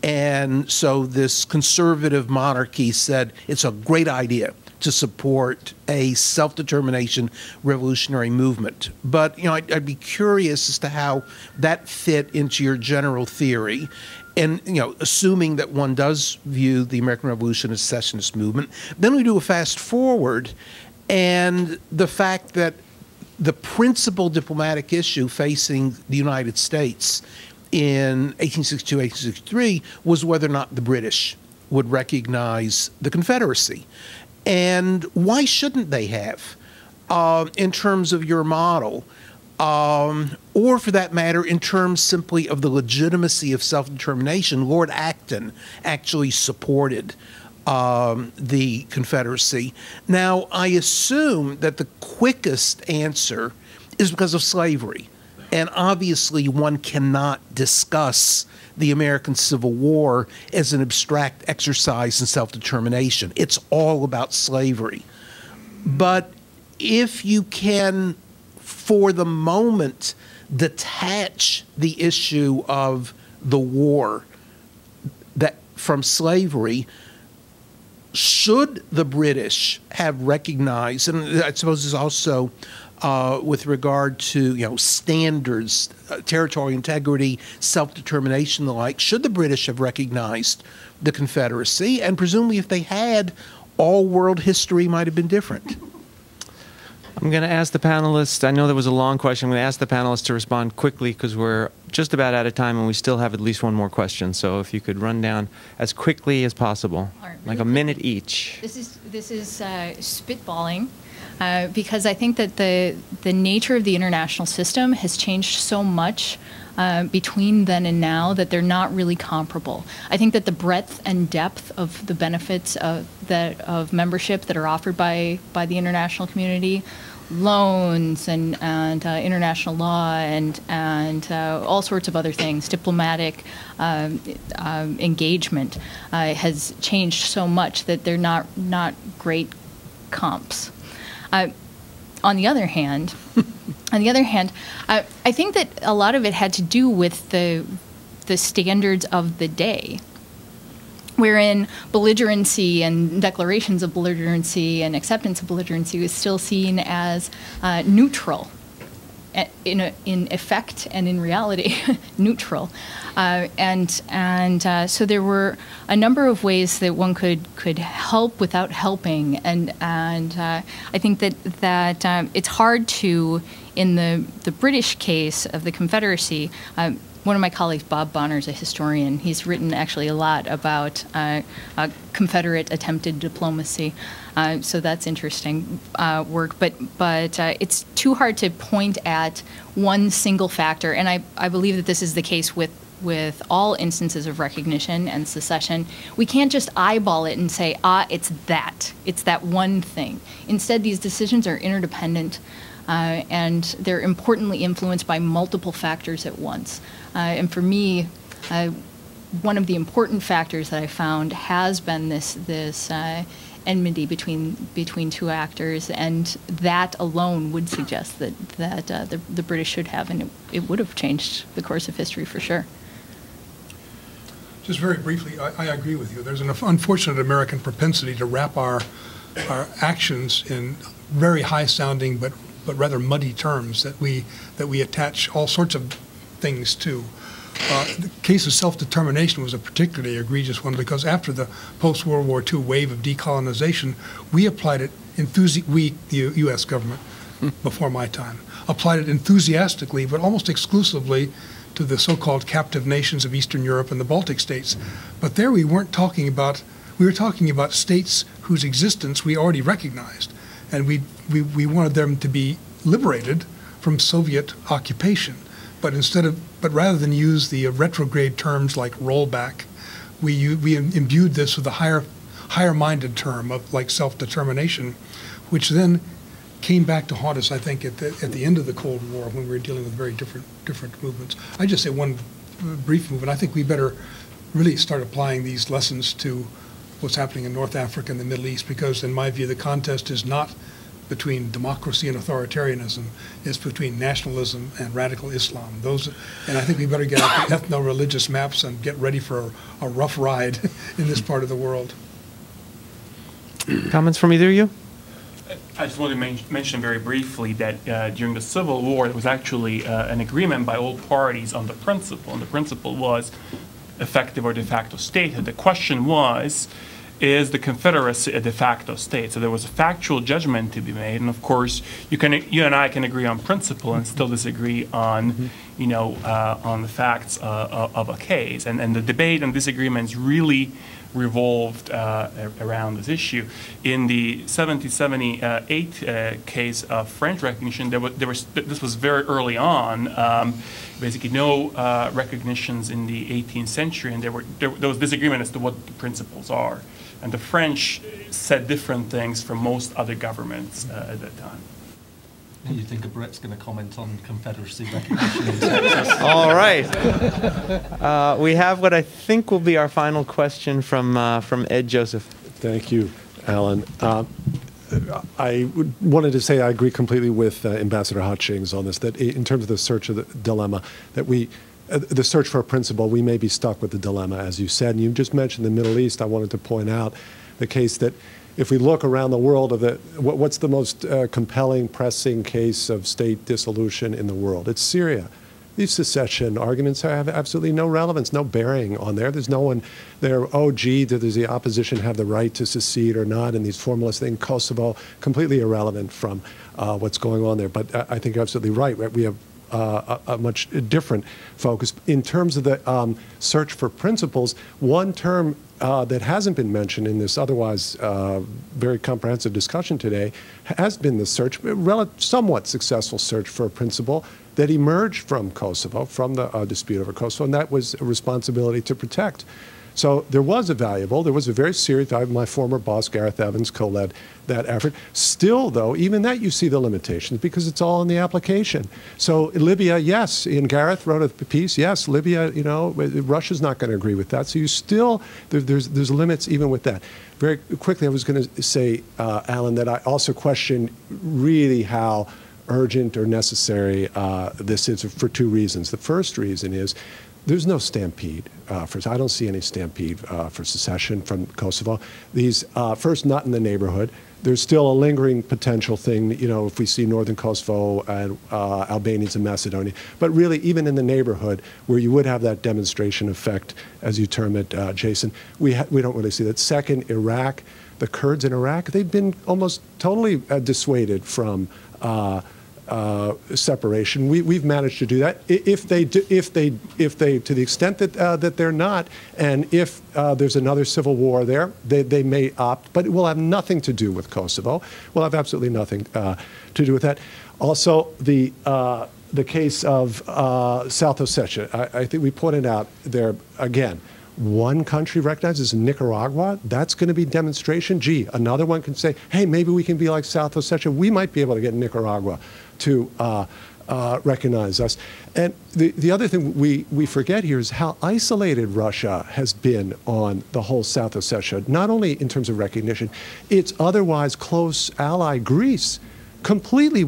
And so this conservative monarchy said it's a great idea to support a self-determination revolutionary movement. But, I'd be curious as to how that fit into your general theory. And, assuming that one does view the American Revolution as a secessionist movement, then we do a fast forward, and the fact that the principal diplomatic issue facing the United States in 1862, 1863 was whether or not the British would recognize the Confederacy. And why shouldn't they have, in terms of your model, or for that matter, in terms simply of the legitimacy of self-determination? Lord Acton actually supported the Confederacy. Now, I assume that the quickest answer is because of slavery. And obviously, one cannot discuss the American Civil War as an abstract exercise in self-determination. It's all about slavery. But if you can, for the moment, detach the issue of the war from slavery, should the British have recognized, and I suppose there's also with regard to standards, territorial integrity, self-determination, the like, should the British have recognized the Confederacy? And presumably, if they had, all world history might have been different. I'm going to ask the panelists. I know that was a long question. I'm going to ask the panelists to respond quickly because we're just about out of time and we still have at least one more question. So if you could run down as quickly as possible, like a minute each. This is spitballing. Because I think that the nature of the international system has changed so much between then and now that they're not really comparable. I think that the breadth and depth of the benefits of membership that are offered by the international community, loans and international law and all sorts of other things, diplomatic engagement has changed so much that they're not great comps. On the other hand, I think that a lot of it had to do with the the standards of the day, wherein belligerency and declarations of belligerency and acceptance of belligerency was still seen as neutral, in effect and in reality, neutral. So there were a number of ways that one could help without helping, and I think that it's hard to, in the British case of the Confederacy. One of my colleagues, Bob Bonner, is a historian. He's written actually a lot about Confederate attempted diplomacy, so that's interesting work. But it's too hard to point at one single factor, and I believe that this is the case with all instances of recognition and secession. We can't just eyeball it and say, it's that one thing. Instead, these decisions are interdependent. And they're importantly influenced by multiple factors at once. And for me, one of the important factors that I found has been this enmity between two actors, and that alone would suggest that the British should have, and it would have changed the course of history for sure. Just very briefly, I agree with you. There's an unfortunate American propensity to wrap our actions in very high-sounding but rather muddy terms that we attach all sorts of things to. The case of self-determination was a particularly egregious one because after the post-World War II wave of decolonization, we applied it the U.S. government, before my time, applied it enthusiastically but almost exclusively to the so-called captive nations of Eastern Europe and the Baltic states. But there we were talking about states whose existence we already recognized. And we wanted them to be liberated from Soviet occupation, but rather than use the retrograde terms like rollback, we imbued this with a higher-minded term of like self-determination, which then came back to haunt us, I think, at the end of the Cold War when we were dealing with very different movements. I just say one brief movement. I think we better really start applying these lessons to what's happening in North Africa and the Middle East, because in my view the contest is not between democracy and authoritarianism, it's between nationalism and radical Islam. And I think we better get out the ethno-religious maps and get ready for a rough ride in this part of the world. Comments from either of you? I just want to mention very briefly that during the Civil War, there was actually an agreement by all parties on the principle, and the principle was effective or de facto statehood. The question was, is the Confederacy a de facto state? So there was a factual judgment to be made, and of course, you and I can agree on principle and still disagree on, on the facts of a case. And the debate and disagreements really revolved around this issue. In the 1778 case of French recognition, this was very early on. Basically, no recognitions in the 18th century, and there was disagreement as to what the principles are. And the French said different things from most other governments at that time. You think Brett's going to comment on Confederacy recognition in Texas? All right. We have what I think will be our final question from Ed Joseph. Thank you, Alan. I wanted to say I agree completely with Ambassador Hutchings on this, that in terms of the search of the dilemma, that the search for a principle, we may be stuck with the dilemma, as you said. And you just mentioned the Middle East. I wanted to point out the case that if we look around the world, what's the most compelling, pressing case of state dissolution in the world? It's Syria. These secession arguments have absolutely no relevance, no bearing on there. There's no one there, does the opposition have the right to secede or not? And these formalist things, Kosovo, completely irrelevant from what's going on there. But I think you're absolutely right. We have a much different focus. In terms of the search for principles, one term that hasn't been mentioned in this otherwise very comprehensive discussion today has been the search, somewhat successful search for a principle that emerged from Kosovo, from the dispute over Kosovo, and that was a responsibility to protect. So there was a very serious, my former boss, Gareth Evans, co-led that effort. Still, though, even that you see the limitations because it's all in the application. So Libya, yes, and Gareth wrote a piece, yes, Libya, Russia's not going to agree with that. So you still, there's limits even with that. Very quickly, I was going to say, Alan, that I also question really how urgent or necessary this is for two reasons. The first reason is there's no stampede. I don't see any stampede for secession from Kosovo. These, first, not in the neighborhood. There's still a lingering potential thing, you know, if we see northern Kosovo and Albanians and Macedonia. But really, even in the neighborhood, where you would have that demonstration effect, as you term it, Jason, we don't really see that. Second, Iraq, the Kurds in Iraq, they've been almost totally dissuaded from separation. We've managed to do that. If they, to the extent that that they're not, and if there's another civil war there, they may opt. But it will have nothing to do with Kosovo. Will have absolutely nothing to do with that. Also, the case of South Ossetia. I think we pointed out there again. One country recognizes Nicaragua, that's going to be demonstration. Gee, another one can say, hey, maybe we can be like South Ossetia. We might be able to get Nicaragua to recognize us. And the other thing we forget here is how isolated Russia has been on the whole South Ossetia, not only in terms of recognition, its otherwise close ally, Greece, completely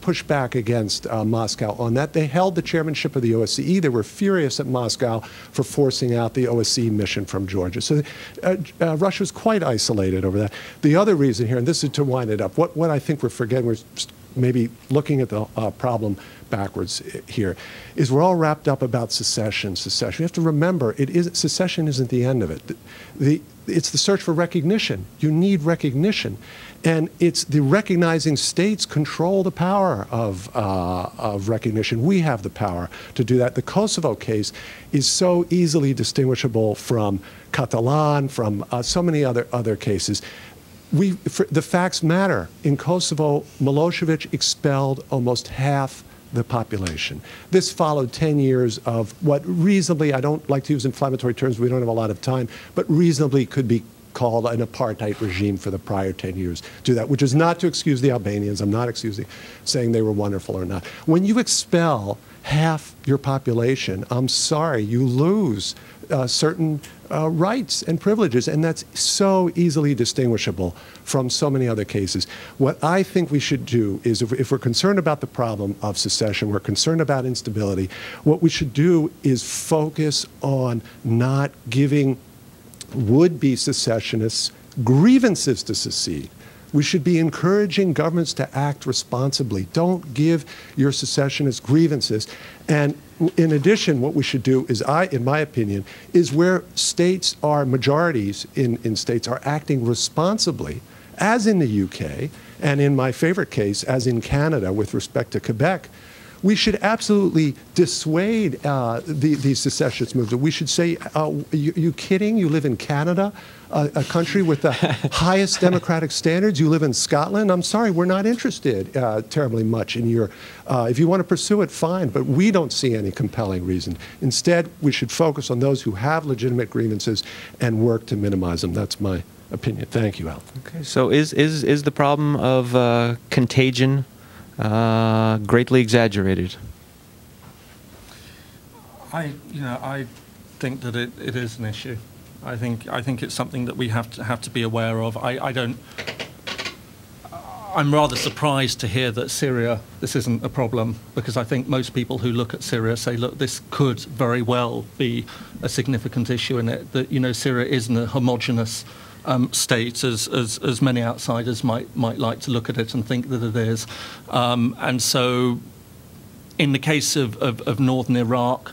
pushed back against Moscow on that. They held the chairmanship of the OSCE. They were furious at Moscow for forcing out the OSCE mission from Georgia. So Russia was quite isolated over that. The other reason here, and this is to wind it up, what I think we're forgetting, we're maybe looking at the problem backwards here, is we're all wrapped up about secession. You have to remember, secession isn't the end of it. It's the search for recognition. You need recognition. And it's the recognizing states control the power of recognition. We have the power to do that. The Kosovo case is so easily distinguishable from Catalan, from so many other cases. The facts matter. In Kosovo, Milosevic expelled almost half the population. This followed 10 years of what reasonably, I don't like to use inflammatory terms, we don't have a lot of time, but reasonably could be called an apartheid regime for the prior 10 years. Do that, which is not to excuse the Albanians. I'm not saying they were wonderful or not. When you expel half your population, I'm sorry, you lose certain rights and privileges, and that's so easily distinguishable from so many other cases. What I think we should do is, if we're concerned about the problem of secession, we're concerned about instability, what we should do is focus on not giving would-be secessionists grievances to secede. We should be encouraging governments to act responsibly. Don't give your secessionists grievances. And in addition, what we should do is, in my opinion, is where states are, majorities in states are acting responsibly, as in the UK, and in my favorite case, as in Canada with respect to Quebec, we should absolutely dissuade the secessionist movement. We should say, you kidding? You live in Canada, a country with the highest democratic standards. You live in Scotland. I'm sorry, we're not interested terribly much in your, if you want to pursue it, fine, but we don't see any compelling reason. Instead, we should focus on those who have legitimate grievances and work to minimize them. That's my opinion. Thank you, Al. Okay, so is the problem of contagion greatly exaggerated? I think that it is an issue. I think it's something that we have to be aware of. I'm rather surprised to hear that Syria, this isn't a problem, because I think most people who look at Syria say, look, this could very well be a significant issue in it. That, you know, Syria isn't a homogenous state as many outsiders might like to look at it and think that it is. And so in the case of northern Iraq,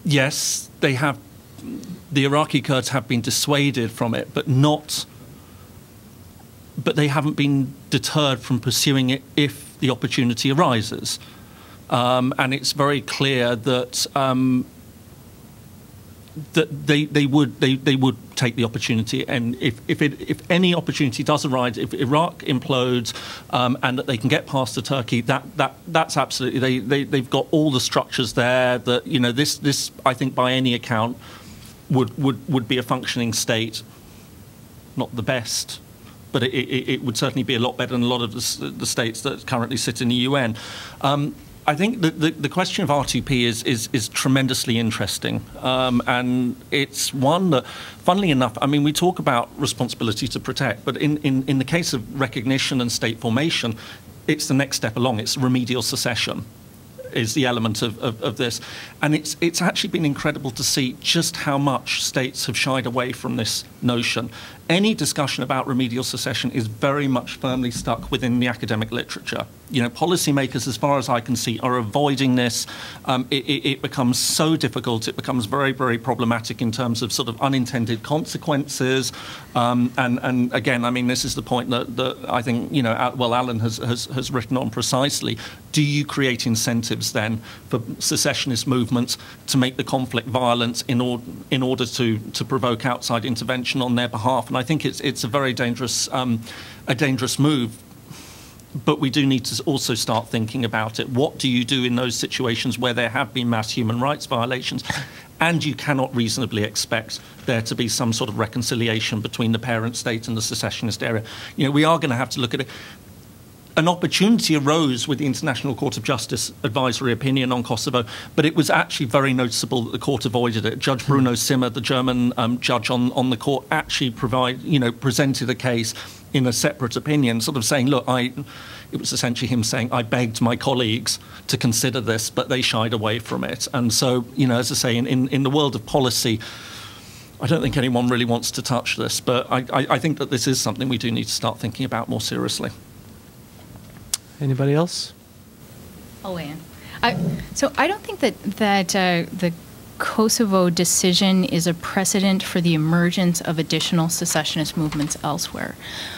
yes, the Iraqi Kurds have been dissuaded from it, but they haven't been deterred from pursuing it if the opportunity arises. And it's very clear that they would take the opportunity, and if any opportunity does arise, if Iraq implodes and that they can get past to Turkey, that's absolutely, they've got all the structures there that, you know, this I think by any account would be a functioning state. Not the best, but it would certainly be a lot better than a lot of the states that currently sit in the UN. I think the question of R2P is tremendously interesting, and it's one that, funnily enough, I mean, we talk about responsibility to protect, but in the case of recognition and state formation, it's the next step along. It's remedial secession. is the element of this. And it's actually been incredible to see just how much states have shied away from this notion. Any discussion about remedial secession is very much firmly stuck within the academic literature. You know, policymakers, as far as I can see, are avoiding this. It becomes so difficult. It becomes very, very problematic in terms of sort of unintended consequences. And again, I mean, this is the point that I think, you know, well, Alan has written on precisely. Do you create incentives then for secessionist movements to make the conflict violent in order to provoke outside intervention on their behalf? And I think it's a very dangerous move. But we do need to also start thinking about it. What do you do in those situations where there have been mass human rights violations, and you cannot reasonably expect there to be some sort of reconciliation between the parent state and the secessionist area? You know, we are going to have to look at it. An opportunity arose with the International Court of Justice advisory opinion on Kosovo, but it was actually very noticeable that the court avoided it. Judge Bruno Simmer, the German judge on the court, actually presented a case in a separate opinion, sort of saying, look, it was essentially him saying, I begged my colleagues to consider this, but they shied away from it. And so, you know, as I say, in the world of policy, I don't think anyone really wants to touch this, but I think that this is something we do need to start thinking about more seriously. Anybody else? I'll weigh in. So I don't think that the Kosovo decision is a precedent for the emergence of additional secessionist movements elsewhere.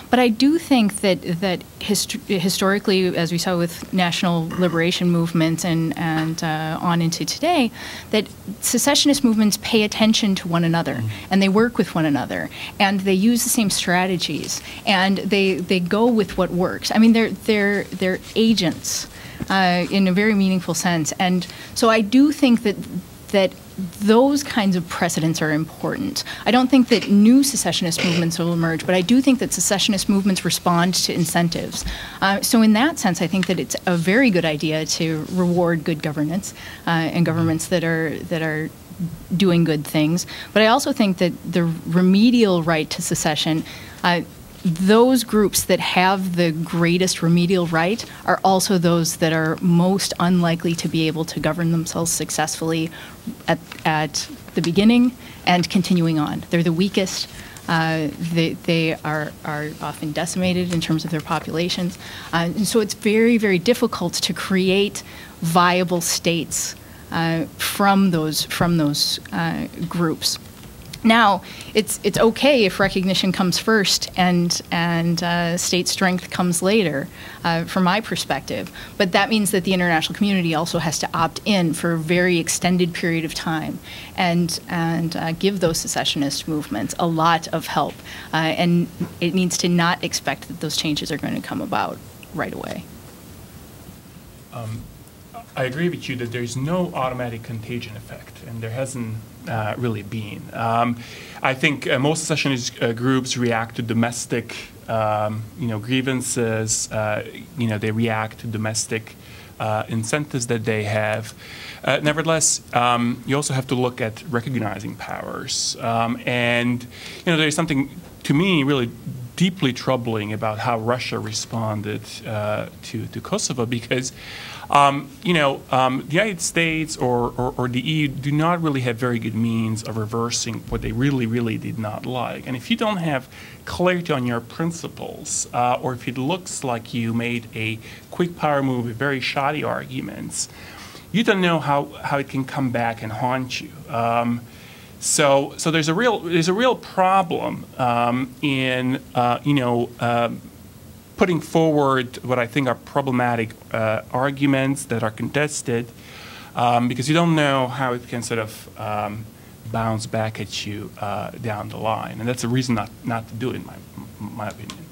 But I do think that historically, as we saw with national liberation movements and on into today, that secessionist movements pay attention to one another, and they work with one another, and they use the same strategies, and they go with what works. I mean, they're agents in a very meaningful sense. And so I do think that those kinds of precedents are important. I don't think that new secessionist movements will emerge, but I do think that secessionist movements respond to incentives. So in that sense, I think that it's a very good idea to reward good governance and governments that are doing good things. But I also think that the remedial right to secession, those groups that have the greatest remedial right are also those that are most unlikely to be able to govern themselves successfully at the beginning and continuing on. They're the weakest. They are often decimated in terms of their populations. And so it's very, very difficult to create viable states from those groups. Now, it's okay if recognition comes first and state strength comes later, from my perspective. But that means that the international community also has to opt in for a very extended period of time and give those secessionist movements a lot of help. And it needs to not expect that those changes are going to come about right away. I agree with you that there's no automatic contagion effect, and there hasn't really been. I think most secessionist groups react to domestic, grievances. They react to domestic incentives that they have. Nevertheless, you also have to look at recognizing powers, and there's something to me really deeply troubling about how Russia responded to Kosovo, because the United States or the EU do not really have very good means of reversing what they really, really did not like. And if you don't have clarity on your principles, or if it looks like you made a quick power move with very shoddy arguments, you don't know how it can come back and haunt you. So there's a real problem in putting forward what I think are problematic arguments that are contested, because you don't know how it can sort of bounce back at you down the line, and that's a reason not to do it, in my opinion.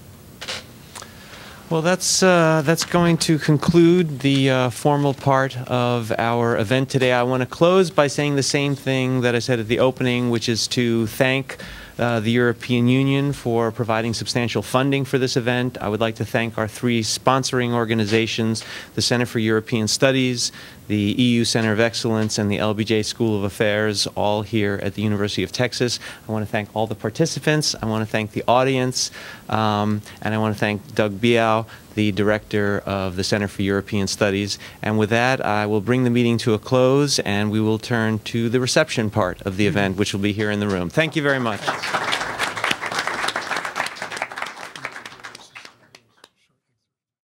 Well, that's going to conclude the formal part of our event today. I want to close by saying the same thing that I said at the opening, which is to thank the European Union for providing substantial funding for this event. I would like to thank our three sponsoring organizations, the Center for European Studies, the EU Center of Excellence, and the LBJ School of Affairs, all here at the University of Texas. I want to thank all the participants. I want to thank the audience, and I want to thank Doug Biao, the director of the Center for European Studies. And with that, I will bring the meeting to a close, and we will turn to the reception part of the event, which will be here in the room. Thank you very much.